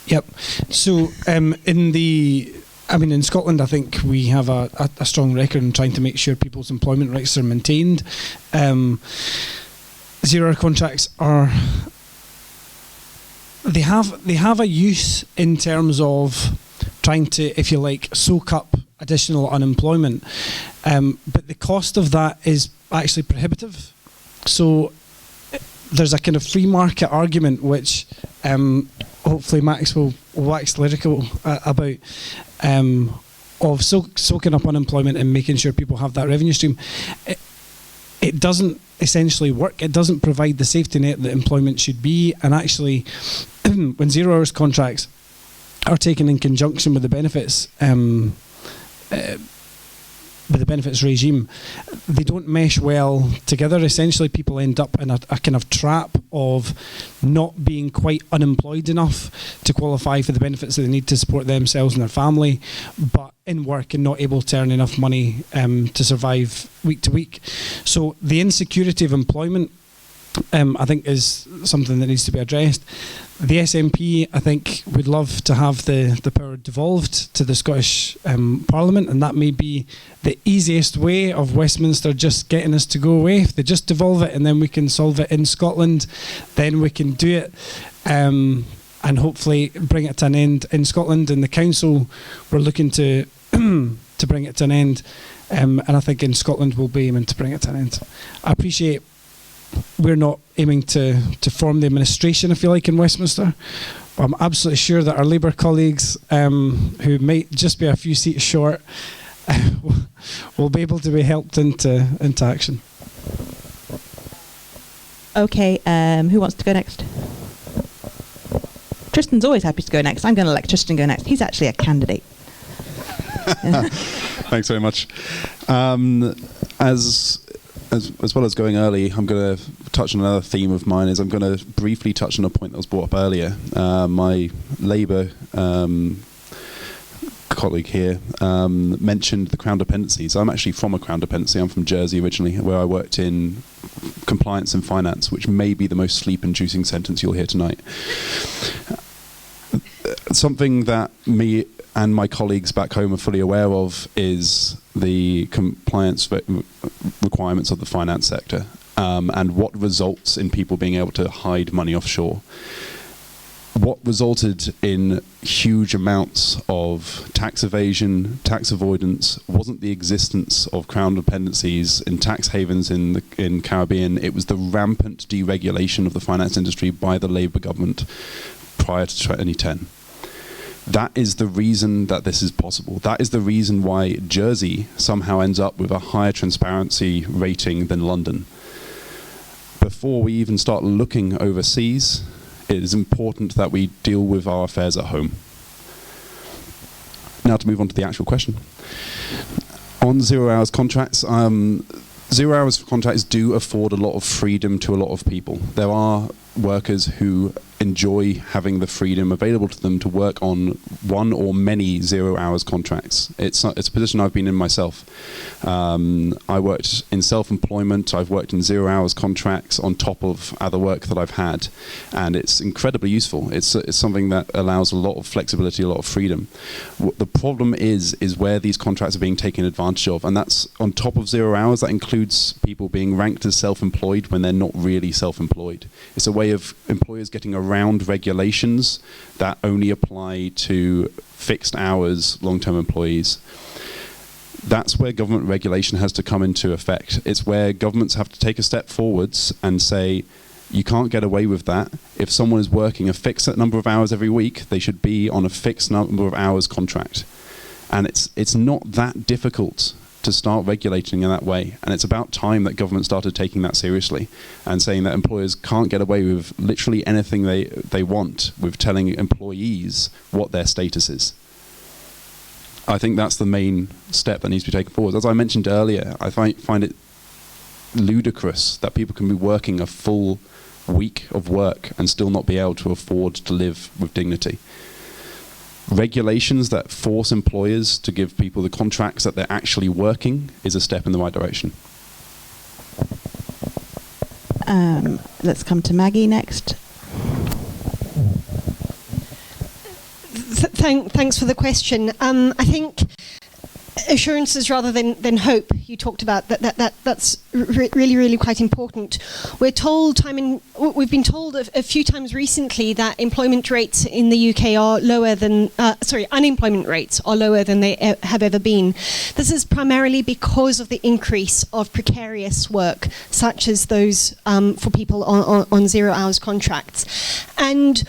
Yep. So in Scotland, I think we have a strong record in trying to make sure people's employment rights are maintained. 0 hour contracts they have a use in terms of trying to, if you like, soak up additional unemployment. But the cost of that is actually prohibitive. So there's a kind of free market argument which hopefully Max will wax lyrical about, of soaking up unemployment and making sure people have that revenue stream. It doesn't essentially work. It doesn't provide the safety net that employment should be. And actually, when 0 hours contracts are taken in conjunction with the benefits, regime, they don't mesh well together. Essentially, people end up in a kind of trap of not being quite unemployed enough to qualify for the benefits that they need to support themselves and their family, but in work and not able to earn enough money to survive week to week. So the insecurity of employment, I think, is something that needs to be addressed. The SNP, I think, would love to have the power devolved to the Scottish Parliament, and that may be the easiest way of Westminster just getting us to go away. If they just devolve it and then we can solve it in Scotland, then we can do it and hopefully bring it to an end in Scotland. And the council, we're looking to to bring it to an end, and I think in Scotland we'll be aiming to bring it to an end. I appreciate we're not aiming to form the administration, if you like, in Westminster. But I'm absolutely sure that our Labour colleagues, who might just be a few seats short, will be able to be helped into action. Okay, who wants to go next? Tristan's always happy to go next. I'm going to let Tristan go next. He's actually a candidate. Thanks very much. As well as going early, I'm going to touch on another theme of mine. I'm going to briefly touch on a point that was brought up earlier. My Labour colleague here mentioned the Crown dependencies. I'm actually from a Crown dependency. I'm from Jersey originally, where I worked in compliance and finance, which may be the most sleep-inducing sentence you'll hear tonight. Something that me and my colleagues back home are fully aware of is the compliance requirements of the finance sector. and what results in people being able to hide money offshore. What resulted in huge amounts of tax evasion, tax avoidance, wasn't the existence of crown dependencies in tax havens in Caribbean. It was the rampant deregulation of the finance industry by the Labour government prior to 2010. That is the reason that this is possible. That is the reason why Jersey somehow ends up with a higher transparency rating than London. Before we even start looking overseas, it is important that we deal with our affairs at home. Now to move on to the actual question. On 0 hours contracts, 0 hours contracts do afford a lot of freedom to a lot of people. There are workers who enjoy having the freedom available to them to work on one or many 0 hours contracts. It's a position I've been in myself. I worked in self-employment. I've worked in 0 hours contracts on top of other work that I've had, and it's incredibly useful. It's something that allows a lot of flexibility, a lot of freedom. What the problem is where these contracts are being taken advantage of, and that's on top of 0 hours. That includes people being ranked as self-employed when they're not really self-employed. It's a way of employers getting around regulations that only apply to fixed hours long-term employees. That's where government regulation has to come into effect. It's where governments have to take a step forwards and say, you can't get away with that. If someone is working a fixed number of hours every week, they should be on a fixed number of hours contract. And it's not that difficult to start regulating in that way, and it's about time that government started taking that seriously and saying that employers can't get away with literally anything they want with telling employees what their status is. I think that's the main step that needs to be taken forward. As I mentioned earlier, I find it ludicrous that people can be working a full week of work and still not be able to afford to live with dignity. Regulations that force employers to give people the contracts that they're actually working is a step in the right direction. Let's come to Maggie next. Thanks for the question. I think assurances rather than hope, you talked about, that's really quite important. We've been told a few times recently that employment rates in the UK are lower than, unemployment rates are lower than they have ever been. This is primarily because of the increase of precarious work, such as those for people on 0 hours contracts. And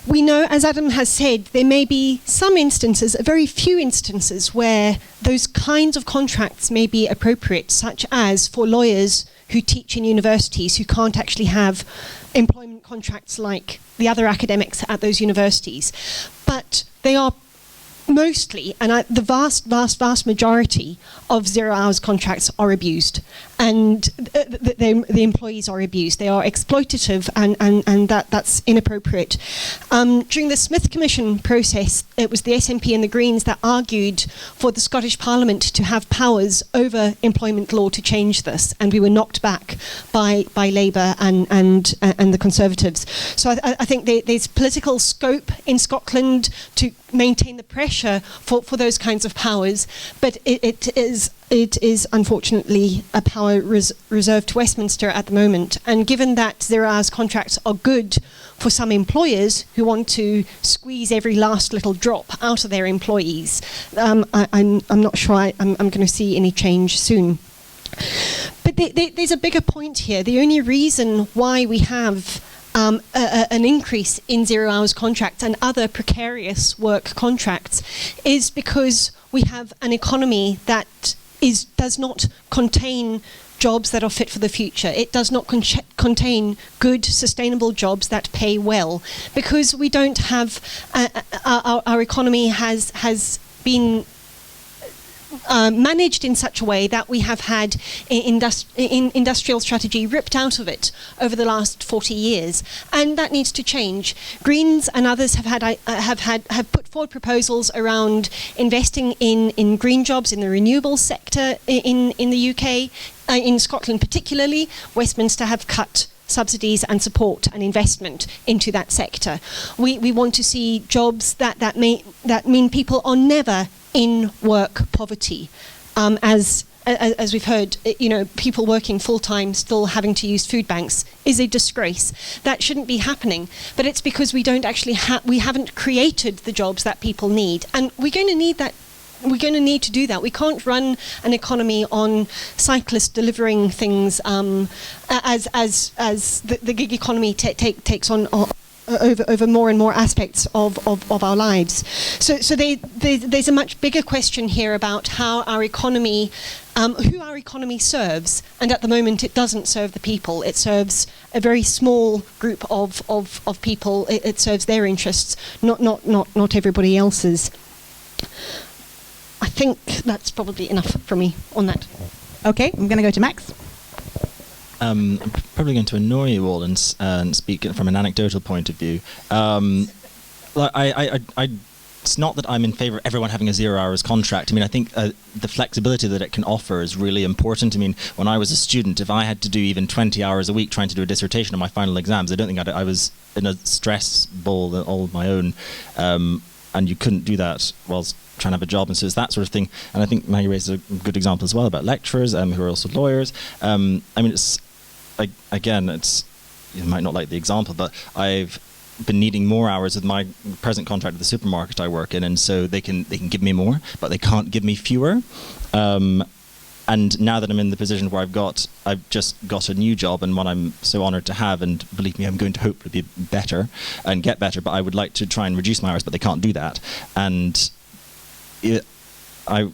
we know, as Adam has said, there may be some instances, a very few instances, where those kinds of contracts may be appropriate, such as for lawyers who teach in universities who can't actually have employment contracts like the other academics at those universities. But they are mostly, and the vast majority of 0 hours contracts are abused, and the employees are abused. They are exploitative, and that's inappropriate. During the Smith Commission process, it was the SNP and the Greens that argued for the Scottish Parliament to have powers over employment law to change this, and we were knocked back by Labour and the Conservatives. So I think there's political scope in Scotland to maintain the pressure for those kinds of powers, but it is unfortunately a power reserved to Westminster at the moment. And given that 0 hours contracts are good for some employers who want to squeeze every last little drop out of their employees, I'm not sure I'm going to see any change soon. But there's a bigger point here. The only reason why we have an increase in 0 hours contracts and other precarious work contracts is because we have an economy that does not contain jobs that are fit for the future. It does not contain good, sustainable jobs that pay well, because we don't have our economy has been managed in such a way that we have had industrial strategy ripped out of it over the last 40 years, and that needs to change. Greens and others have put forward proposals around investing in green jobs in the renewables sector in the UK, in Scotland particularly. Westminster have cut subsidies and support and investment into that sector. We want to see jobs that mean people are never in work poverty, as as we've heard, people working full-time still having to use food banks is a disgrace. That shouldn't be happening. But it's because we don't actually we haven't created the jobs that people need. And we're going to need that. We're going to need to do that. We can't run an economy on cyclists delivering things as the gig economy takes on over more and more aspects of our lives. So there's a much bigger question here about how our economy, who our economy serves, and at the moment it doesn't serve the people. It serves a very small group of people. It serves their interests, not everybody else's. I think that's probably enough for me on that. Okay, I'm going to go to Max. I'm probably going to annoy you all and speak from an anecdotal point of view. It's not that I'm in favour of everyone having a 0 hours contract. I mean, I think the flexibility that it can offer is really important. I mean, when I was a student, if I had to do even 20 hours a week trying to do a dissertation on my final exams, I don't think I was in a stress ball all of my own. And you couldn't do that whilst trying to have a job, and so it's that sort of thing. And I think Maggie raised a good example as well about lecturers who are also lawyers. I mean, it's you might not like the example, but I've been needing more hours with my present contract at the supermarket I work in, and so they can give me more, but they can't give me fewer. And now that I'm in the position where I've just got a new job, and one I'm so honoured to have, and believe me, I'm going to hopefully be better and get better, but I would like to try and reduce my hours, but they can't do that. And I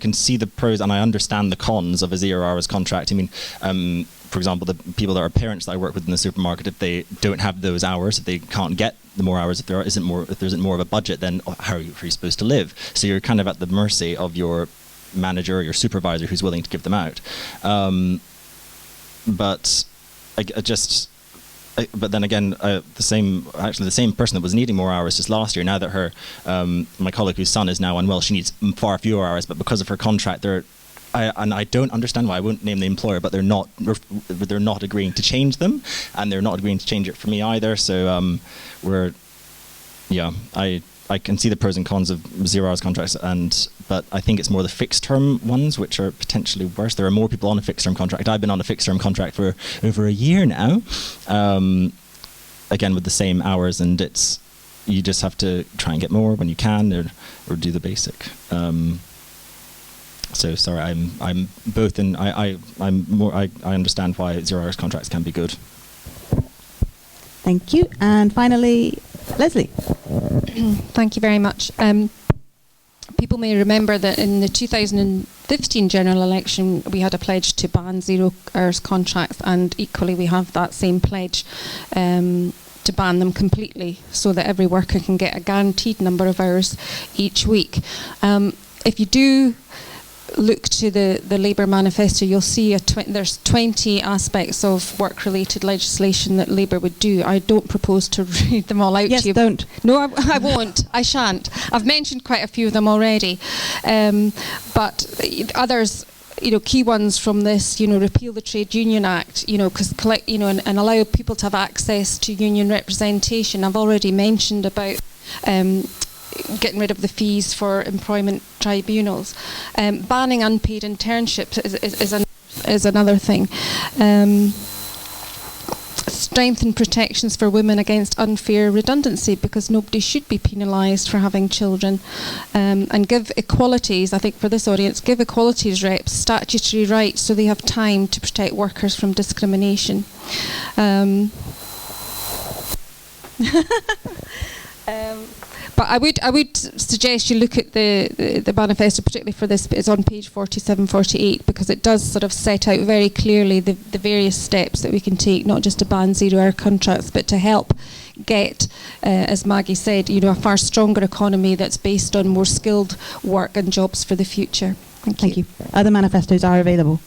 can see the pros and I understand the cons of a 0 hours contract. I mean, for example, the people that are parents that I work with in the supermarket, if they don't have those hours, if they can't get the more hours, if there isn't more of a budget, then how are you supposed to live? So you're kind of at the mercy of your manager or your supervisor who's willing to give them out. But then again, the same person that was needing more hours just last year, now that my colleague whose son is now unwell, she needs far fewer hours, but because of her contract, I don't understand why. I won't name the employer, but they're not agreeing to change them, and they're not agreeing to change it for me either. So I can see the pros and cons of 0 hours contracts, but I think it's more the fixed term ones which are potentially worse. There are more people on a fixed term contract. I've been on a fixed term contract for over a year now, again with the same hours, and you just have to try and get more when you can, or do the basic. So sorry, I'm both in. I understand why 0 hours contracts can be good. Thank you. And finally, Leslie. Thank you very much. People may remember that in the 2015 general election, we had a pledge to ban 0 hours contracts, and equally we have that same pledge to ban them completely, so that every worker can get a guaranteed number of hours each week. If you do look to the Labour manifesto, you'll see there's 20 aspects of work-related legislation that Labour would do. I don't propose to read them all out to you. Yes, don't. No, I won't. I shan't. I've mentioned quite a few of them already. But others, key ones from this, repeal the Trade Union Act, because and allow people to have access to union representation. I've already mentioned about getting rid of the fees for employment tribunals. Banning unpaid internships is another thing. Strengthen protections for women against unfair redundancy, because nobody should be penalised for having children. And give equalities, I think for this audience, give equalities reps statutory rights so they have time to protect workers from discrimination. But I would suggest you look at the manifesto, particularly for this. It's on page 47, 48, because it does sort of set out very clearly the various steps that we can take, not just to ban 0 hour contracts, but to help get, as Maggie said, a far stronger economy that's based on more skilled work and jobs for the future. Thank you. Other manifestos are available.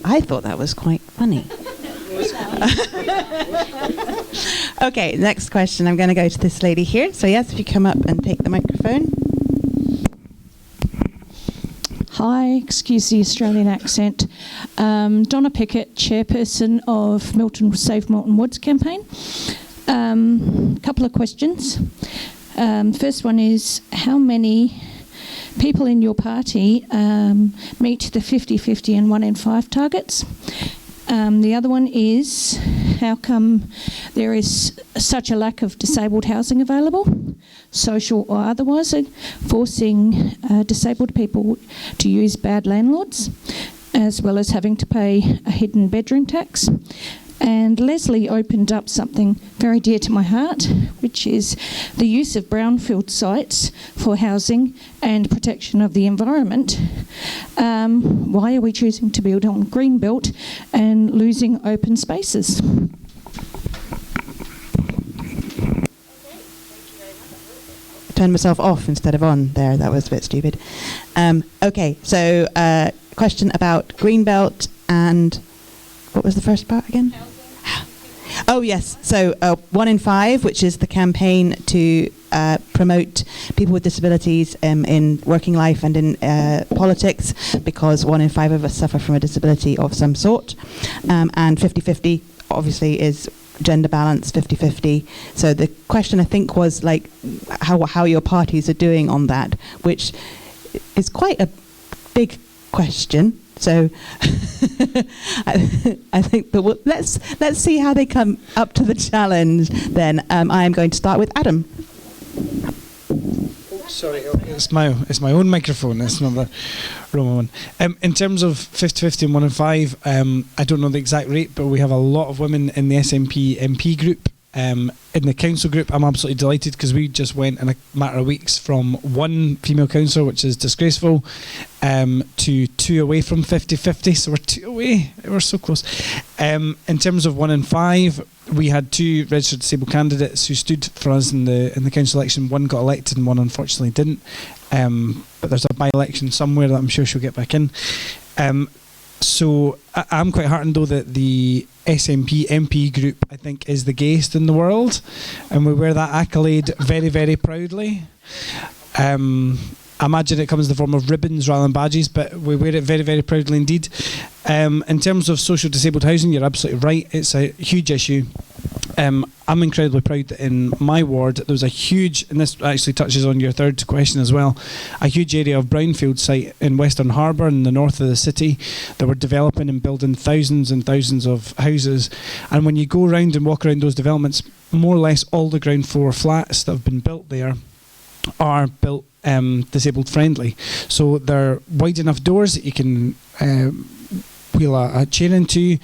I thought that was quite funny. Okay, next question. I'm going to go to this lady here. So yes, if you come up and take the microphone. Hi, excuse the Australian accent. Donna Pickett, chairperson of Save Milton Woods campaign. Couple of questions. First one is, how many people in your party meet the 50-50 and 1 in 5 targets? The other one is, how come there is such a lack of disabled housing available, social or otherwise, forcing disabled people to use bad landlords, as well as having to pay a hidden bedroom tax? And Leslie opened up something very dear to my heart, which is the use of brownfield sites for housing and protection of the environment. Why are we choosing to build on greenbelt and losing open spaces? Turn myself off instead of on there. That was a bit stupid. Okay, so question about greenbelt and what was the first part again? Oh yes, so 1 in 5, which is the campaign to promote people with disabilities in working life and in politics, because 1 in 5 of us suffer from a disability of some sort. And 50-50 obviously is gender balance, 50-50. So the question I think was like how your parties are doing on that, which is quite a big question. So I think, but let's see how they come up to the challenge. Then I am going to start with Adam. Sorry, it's my own microphone. It's not the Roman one. In terms of 50-50 and 1 in 5, I don't know the exact rate, but we have a lot of women in the SNP MP group. In the council group, I'm absolutely delighted because we just went in a matter of weeks from 1 female councillor, which is disgraceful, to 2 away from 50-50. So we're 2 away. We're so close. In terms of 1 in 5, we had 2 registered disabled candidates who stood for us in the council election. 1 got elected and 1 unfortunately didn't. But there's a by-election somewhere that I'm sure she'll get back in. So I'm quite heartened though that the SNP MP group, I think, is the gayest in the world, and we wear that accolade very, very proudly. I imagine it comes in the form of ribbons rather than badges, but we wear it very, very proudly indeed. In terms of social disabled housing, you're absolutely right. It's a huge issue. I'm incredibly proud that in my ward there was a huge, and this actually touches on your third question as well, a huge area of brownfield site in Western Harbour in the north of the city that were developing and building thousands and thousands of houses. And when you go around and walk around those developments, more or less all the ground floor flats that have been built there are built disabled friendly. So they're wide enough doors that you can wheel a chair into.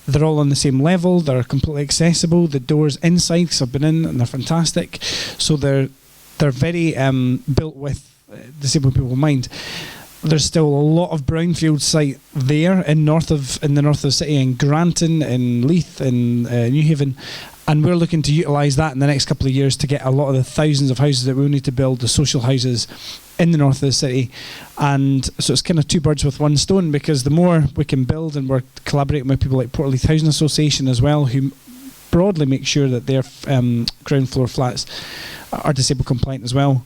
They're all on the same level. They're completely accessible. The doors inside, because I've been in, and they're fantastic. So they're very built with disabled people in mind. There's still a lot of brownfield site there in the north of the city, in Granton, in Leith, in Newhaven. And we're looking to utilise that in the next couple of years to get a lot of the thousands of houses that we need to build, the social houses, in the north of the city. And so it's kind of 2 birds with 1 stone, because the more we can build, and we're collaborating with people like Portleith Housing Association as well, who broadly make sure that their ground floor flats are disabled compliant as well.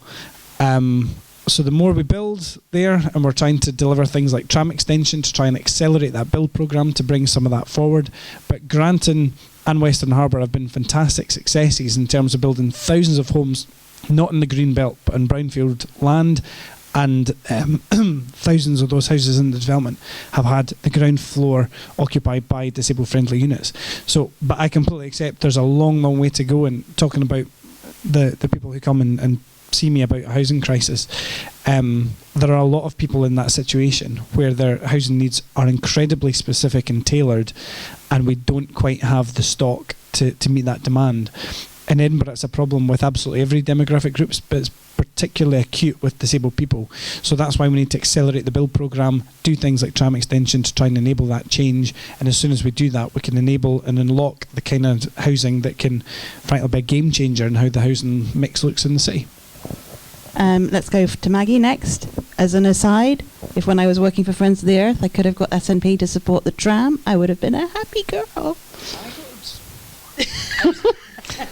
So the more we build there, and we're trying to deliver things like tram extension to try and accelerate that build programme to bring some of that forward. But Granton and Western Harbour have been fantastic successes in terms of building thousands of homes, not in the green belt but on brownfield land, and thousands of those houses in the development have had the ground floor occupied by disabled friendly units. So, but I completely accept there's a long, long way to go in talking about the people who come and see me about a housing crisis. There are a lot of people in that situation where their housing needs are incredibly specific and tailored, and we don't quite have the stock to meet that demand. In Edinburgh, it's a problem with absolutely every demographic groups, but it's particularly acute with disabled people. So that's why we need to accelerate the build programme, do things like tram extension to try and enable that change. And as soon as we do that, we can enable and unlock the kind of housing that can, frankly, be a game changer in how the housing mix looks in the city. Let's go to Maggie next. As an aside, if when I was working for Friends of the Earth I could have got SNP to support the tram, I would have been a happy girl.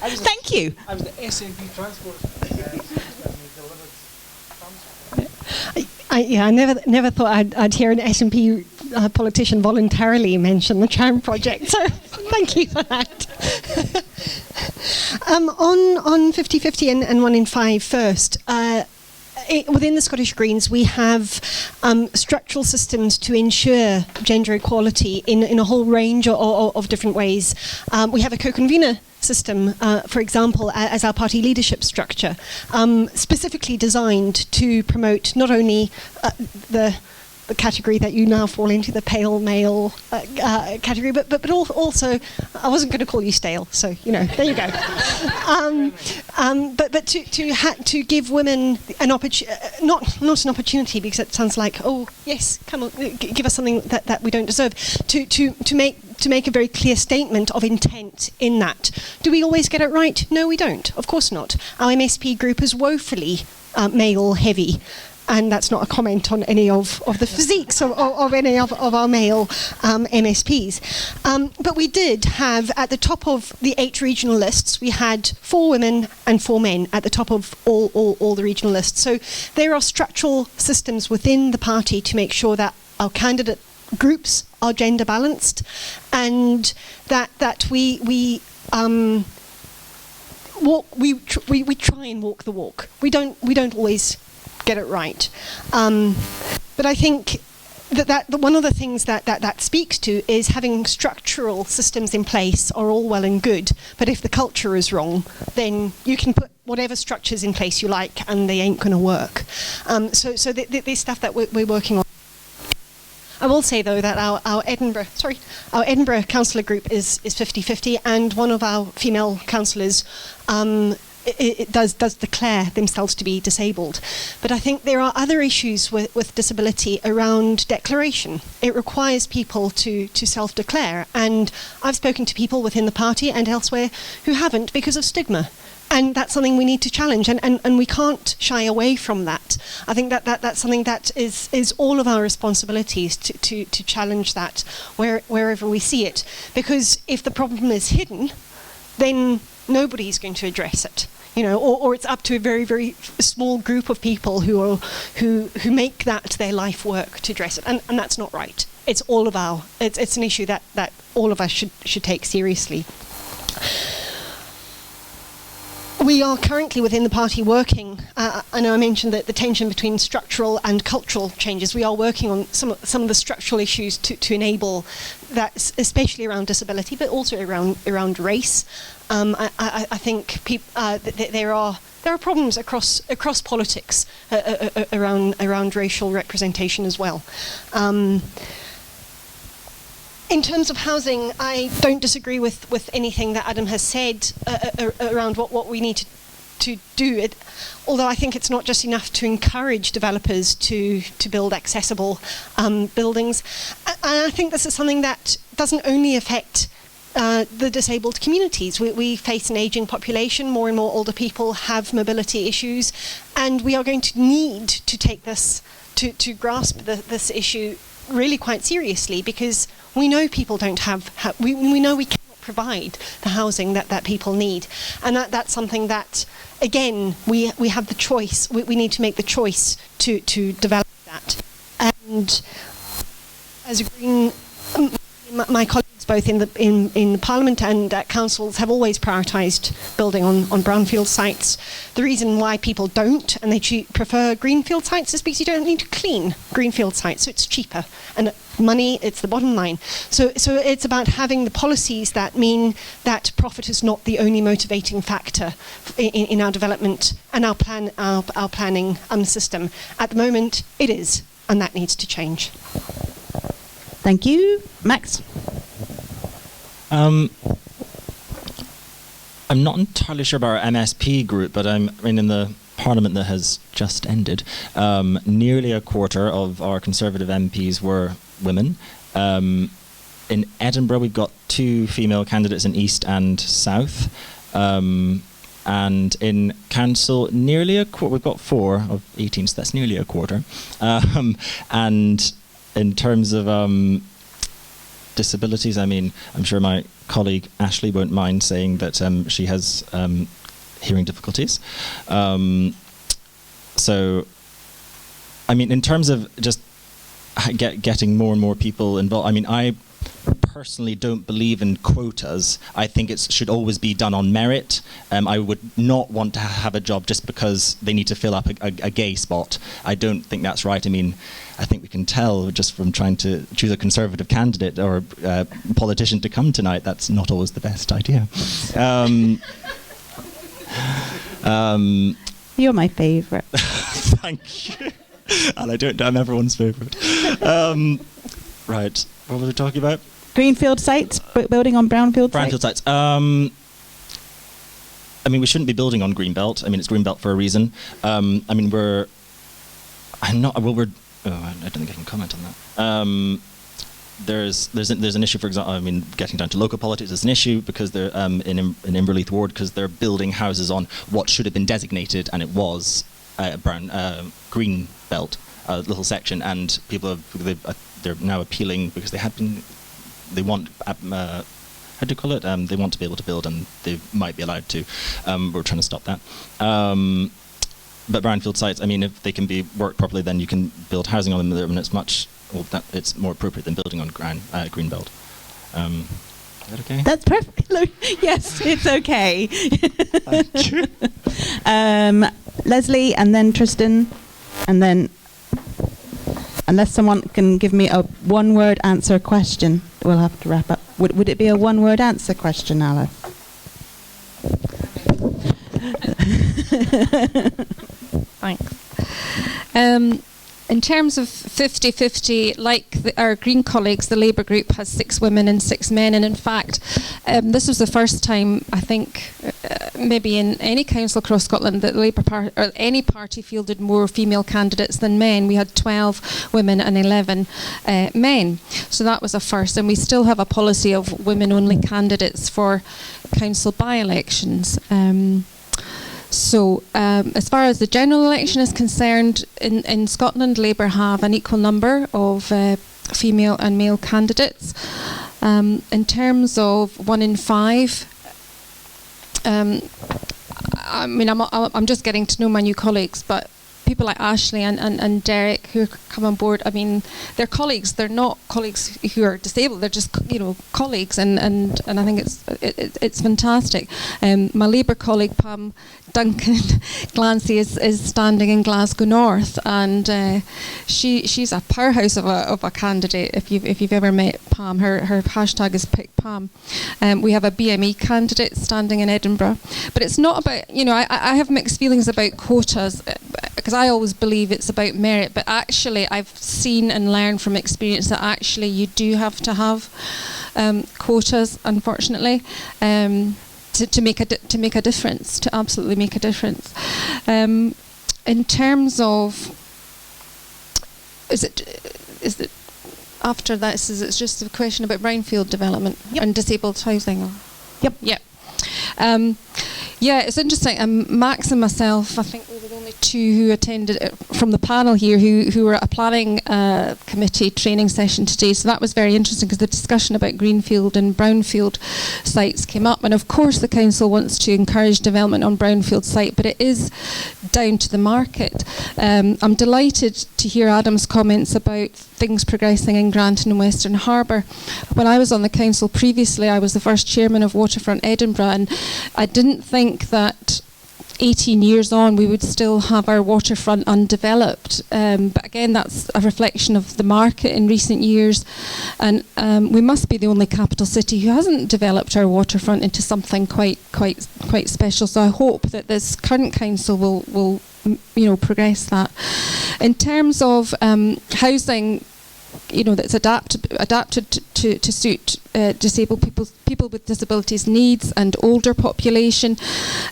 Thank you. I was the SNP transport. I never thought I'd hear an SNP politician voluntarily mention the tram project. So thank you for that. On 50-50 and 1 in 5 first. within the Scottish Greens, we have structural systems to ensure gender equality in a whole range of different ways. We have a co-convener system, for example, as our party leadership structure, specifically designed to promote not only the category that you now fall into, the pale male category, but also, I wasn't going to call you stale, so there you go. But to give women an opportunity, not an opportunity, because it sounds like, oh yes, come on, give us something that we don't deserve. To make a very clear statement of intent in that. Do we always get it right? No, we don't. Of course not. Our MSP group is woefully male heavy. And that's not a comment on any of the physiques of any of our male MSPs. But we did have, at the top of the 8 regional lists, we had 4 women and 4 men at the top of all the regional lists. So there are structural systems within the party to make sure that our candidate groups are gender balanced, and that we try and walk the walk. We don't always get it right, but I think that one of the things that speaks to is having structural systems in place are all well and good, but if the culture is wrong, then you can put whatever structures in place you like and they ain't going to work. So the stuff that we're working on. I will say though that our Edinburgh councillor group is 50-50, and one of our female councillors it does declare themselves to be disabled. But I think there are other issues with disability around declaration. It requires people to self-declare, and I've spoken to people within the party and elsewhere who haven't because of stigma. And that's something we need to challenge, and we can't shy away from that. I think that's something that is all of our responsibilities to challenge that wherever we see it. Because if the problem is hidden, then nobody's going to address it. Or it's up to a very, very small group of people who make that their life work to address it, and that's not right. It's all of it's an issue that all of us should take seriously. We are currently within the party working, I know I mentioned that the tension between structural and cultural changes. We are working on some of the structural issues to enable that, especially around disability, but also around race. I think there are problems across politics around racial representation as well. In terms of housing, I don't disagree with anything that Adam has said around what we need to do. Although I think it's not just enough to encourage developers to build accessible buildings. And I think this is something that doesn't only affect the disabled communities. We face an ageing population. More and more older people have mobility issues, and we are going to need to take this to grasp this issue really quite seriously, because we know people don't have we know we cannot provide the housing that people need, and that's something that, again, we have the choice. We need to make the choice to develop that. And as a Green, my colleagues both in the Parliament and at councils have always prioritised building on brownfield sites. The reason why people don't, and they prefer greenfield sites, is because you don't need to clean greenfield sites, so it's cheaper. And money, it's the bottom line. So it's about having the policies that mean that profit is not the only motivating factor in our development and our planning system. At the moment, it is, and that needs to change. Thank you. Max? I'm not entirely sure about our MSP group, but in the Parliament that has just ended, nearly a quarter of our Conservative MPs were women. In Edinburgh, we've got 2 female candidates in East and South. And in Council, nearly a quarter. We've got 4 of 18, so that's nearly a quarter. And in terms of disabilities, I'm sure my colleague Ashley won't mind saying that she has hearing difficulties. So, in terms of just getting more and more people involved, I personally don't believe in quotas. I think it should always be done on merit. I would not want to have a job just because they need to fill up a gay spot. I don't think that's right. I mean, I think we can tell just from trying to choose a Conservative candidate or politician to come tonight, that's not always the best idea. You're my favourite. Thank you. And I'm everyone's favourite. Right, what were we talking about? Greenfield sites, building on brownfield sites? Brownfield sites. I mean, we shouldn't be building on Greenbelt. I mean, it's Greenbelt for a reason. I mean, I don't think I can comment on that. There's an issue, for example, I mean, getting down to local politics is an issue because they're in Inverleith Ward, because they're building houses on what should have been designated, and it was green belt, a little section, and people they're now appealing because they want how do you call it? They want to be able to build, and they might be allowed to. We're trying to stop that. But brownfield sites, I mean, if they can be worked properly, then you can build housing on them, and it's more appropriate than building on green belt. Is that okay? That's perfect. Yes, it's okay. Leslie, and then Tristan, and then, unless someone can give me a one-word answer question, we'll have to wrap up. Would it be a one-word answer question, Alice? Thanks. In terms of 50-50, like our Green colleagues, the Labour group has 6 women and 6 men, and in fact, this was the first time, I think, maybe in any council across Scotland that the Labour Party or any party fielded more female candidates than men. We had 12 women and 11 men, so that was a first. And we still have a policy of women-only candidates for council by-elections. So as far as the general election is concerned, in Scotland, Labour have an equal number of female and male candidates. In terms of 1 in 5, I mean, I'm just getting to know my new colleagues, but people like Ashley and Derek who come on board, I mean, they're colleagues. They're not colleagues who are disabled. They're just, colleagues, and I think it's fantastic. My Labour colleague Pam Duncan Glancy is standing in Glasgow North, and she's a powerhouse of a candidate. If you've ever met Pam, her hashtag is Pick Pam. We have a BME candidate standing in Edinburgh, but it's not about, I have mixed feelings about quotas, because I always believe it's about merit, but actually I've seen and learned from experience that actually you do have to have quotas, unfortunately, to make a difference, to absolutely make a difference. In terms of, is it after this? Is it just a question about brownfield development and disabled housing? Yep. Yeah, it's interesting. Max and myself, I think we were the only 2 who attended from the panel here who were at a planning committee training session today. So that was very interesting because the discussion about greenfield and brownfield sites came up. And of course the council wants to encourage development on brownfield site, but it is down to the market. I'm delighted to hear Adam's comments about things progressing in Granton and Western Harbour. When I was on the council previously, I was the first chairman of Waterfront Edinburgh, and I didn't think that 18 years on we would still have our waterfront undeveloped, but again that's a reflection of the market in recent years, and we must be the only capital city who hasn't developed our waterfront into something quite special. So I hope that this current council will progress that. In terms of housing, that's adapted to suit disabled people with disabilities needs and older population.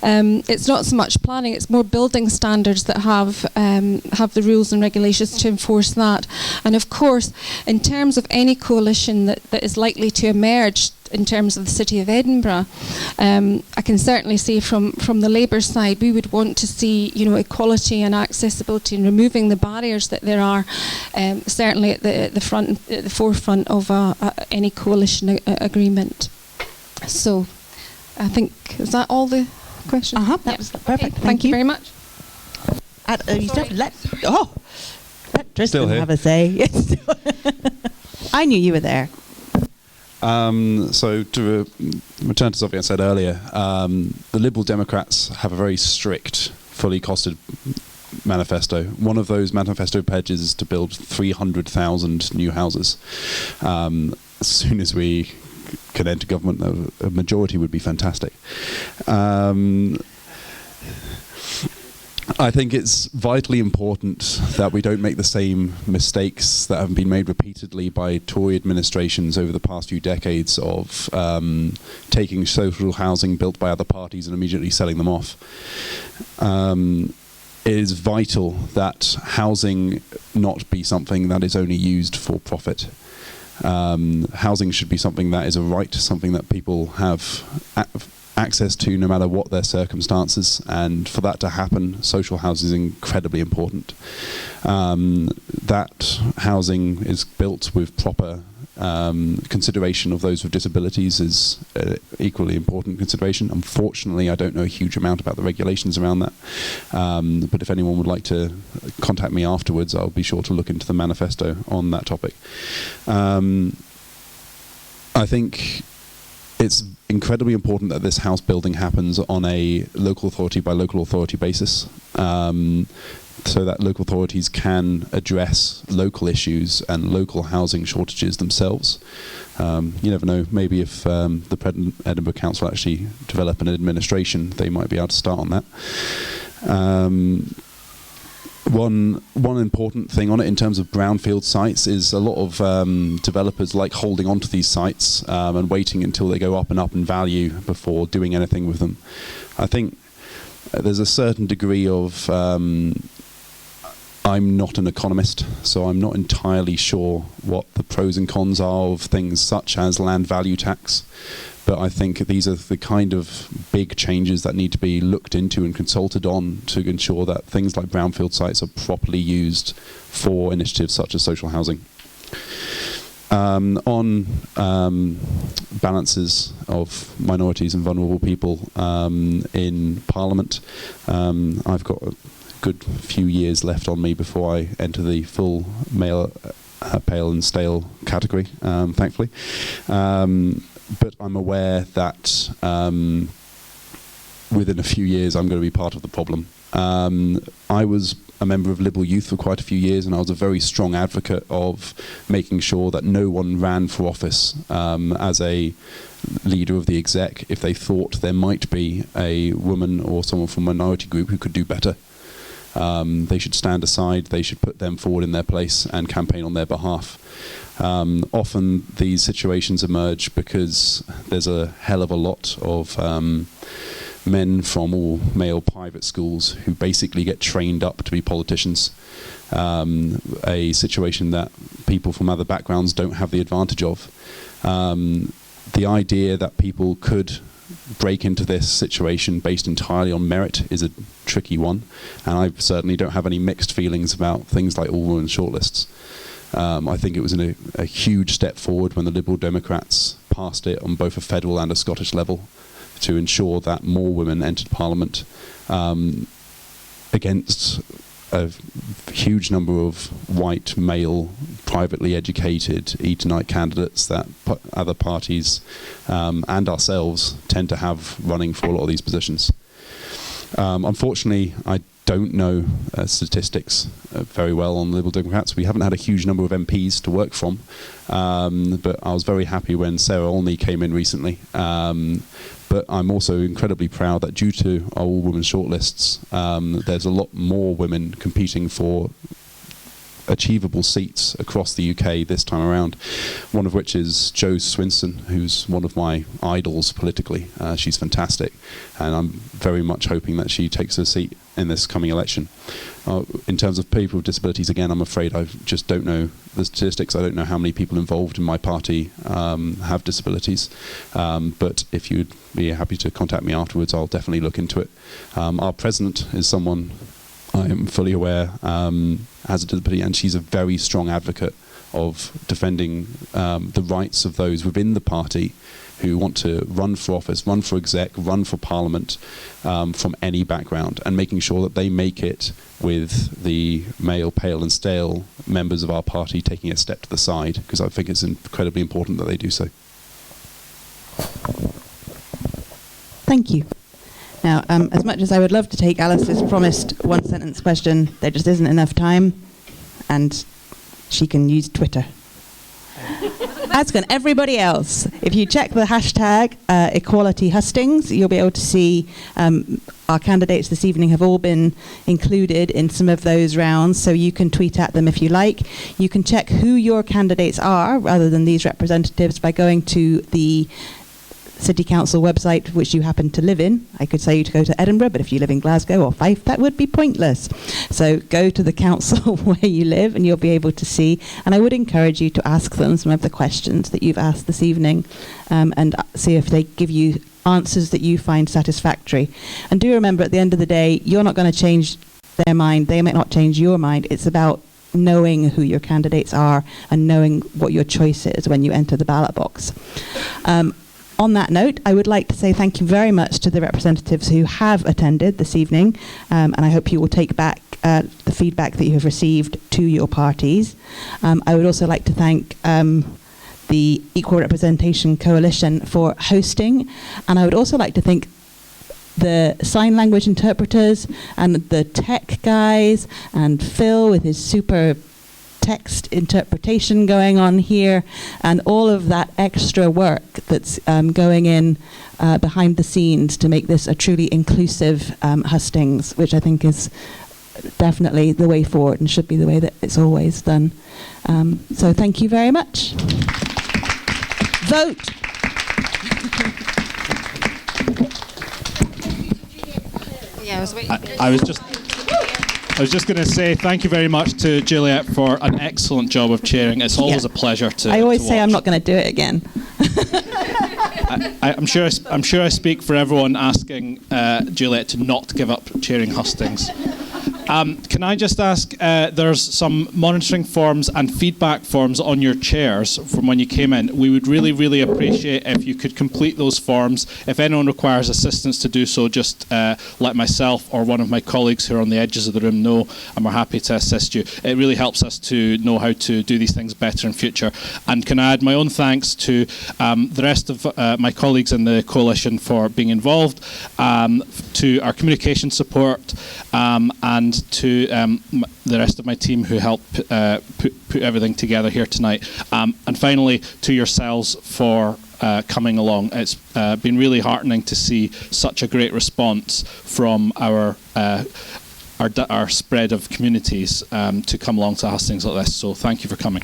It's not so much planning; it's more building standards that have the rules and regulations to enforce that. And of course, in terms of any coalition that is likely to emerge in terms of the City of Edinburgh, I can certainly say from the Labour side, we would want to see equality and accessibility and removing the barriers that there are, certainly at the forefront of any coalition agreement. So, I think, is that all the questions? That was perfect. Okay. Thank you very much. Let Tristan have a say. Yes. I knew you were there. So to return to something I said earlier, the Liberal Democrats have a very strict, fully costed manifesto. One of those manifesto pledges is to build 300,000 new houses. As soon as we can enter government, a majority would be fantastic. I think it's vitally important that we don't make the same mistakes that have been made repeatedly by Tory administrations over the past few decades of taking social housing built by other parties and immediately selling them off. It is vital that housing not be something that is only used for profit. Housing should be something that is a right, something that people have access to no matter what their circumstances, and for that to happen, social housing is incredibly important. That housing is built with proper consideration of those with disabilities is equally important consideration. Unfortunately, I don't know a huge amount about the regulations around that, but if anyone would like to contact me afterwards, I'll be sure to look into the manifesto on that topic. I think it's incredibly important that this house building happens on a local authority by local authority basis, so that local authorities can address local issues and local housing shortages themselves. You never know, maybe if the Edinburgh Council actually develop an administration, they might be able to start on that. One important thing on it in terms of brownfield sites is a lot of developers like holding on to these sites and waiting until they go up in value before doing anything with them. I think there's a certain degree of I'm not an economist, so I'm not entirely sure what the pros and cons are of things such as land value tax. But I think these are the kind of big changes that need to be looked into and consulted on to ensure that things like brownfield sites are properly used for initiatives such as social housing. On balances of minorities and vulnerable people in Parliament, I've got a good few years left on me before I enter the full male, pale and stale category, thankfully. But I'm aware that within a few years I'm going to be part of the problem. I was a member of Liberal Youth for quite a few years, and I was a very strong advocate of making sure that no one ran for office as a leader of the exec if they thought there might be a woman or someone from a minority group who could do better. They should stand aside, they should put them forward in their place and campaign on their behalf. Often these situations emerge because there's a hell of a lot of men from all male private schools who basically get trained up to be politicians. A situation that people from other backgrounds don't have the advantage of. The idea that people could break into this situation based entirely on merit is a tricky one, and I certainly don't have any mixed feelings about things like all-women shortlists. I think it was a huge step forward when the Liberal Democrats passed it on both a federal and a Scottish level to ensure that more women entered Parliament against a huge number of white, male, privately educated Etonite candidates that other parties and ourselves tend to have running for a lot of these positions. Unfortunately, I don't know statistics very well on Liberal Democrats. We haven't had a huge number of MPs to work from, but I was very happy when Sarah Olney came in recently. But I'm also incredibly proud that due to our all-women shortlists, there's a lot more women competing for achievable seats across the UK this time around, one of which is Jo Swinson, who's one of my idols politically. She's fantastic, and I'm very much hoping that she takes her seat in this coming election. In terms of people with disabilities, again, I'm afraid I just don't know the statistics. I don't know how many people involved in my party have disabilities, but if you'd be happy to contact me afterwards, I'll definitely look into it. Our president is someone I am fully aware has a disability, and she's a very strong advocate of defending the rights of those within the party who want to run for office, run for exec, run for parliament from any background, and making sure that they make it with the male, pale and stale members of our party taking a step to the side, because I think it's incredibly important that they do so. Thank you. Now, as much as I would love to take Alice's promised one-sentence question, there just isn't enough time, and she can use Twitter. As can everybody else. If you check the hashtag Equality Hustings, you'll be able to see our candidates this evening have all been included in some of those rounds, so you can tweet at them if you like. You can check who your candidates are, rather than these representatives, by going to the City Council website which you happen to live in. I could say you to go to Edinburgh, but if you live in Glasgow or Fife, that would be pointless. So go to the council where you live and you'll be able to see. And I would encourage you to ask them some of the questions that you've asked this evening and see if they give you answers that you find satisfactory. And do remember, at the end of the day, you're not going to change their mind. They might not change your mind. It's about knowing who your candidates are and knowing what your choice is when you enter the ballot box. On that note, I would like to say thank you very much to the representatives who have attended this evening, and I hope you will take back the feedback that you have received to your parties. I would also like to thank the Equal Representation Coalition for hosting, and I would also like to thank the sign language interpreters and the tech guys and Phil with his super text interpretation going on here, and all of that extra work that's going in behind the scenes to make this a truly inclusive hustings, which I think is definitely the way forward and should be the way that it's always done. So thank you very much. Vote. Yeah, I was just going to say thank you very much to Juliet for an excellent job of chairing. It's always a pleasure to. I always to say watch. I'm not going to do it again. I'm sure I speak for everyone asking Juliet to not give up chairing hustings. Can I just ask, there's some monitoring forms and feedback forms on your chairs from when you came in. We would really, really appreciate if you could complete those forms. If anyone requires assistance to do so, just let myself or one of my colleagues who are on the edges of the room know, and we're happy to assist you. It really helps us to know how to do these things better in future. And can I add my own thanks to the rest of my colleagues in the coalition for being involved, to our communication support, and to the rest of my team who helped put everything together here tonight. And finally, to yourselves for coming along. It's been really heartening to see such a great response from our spread of communities to come along to hustings like this. So thank you for coming.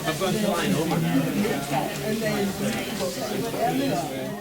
I've gone flying over now.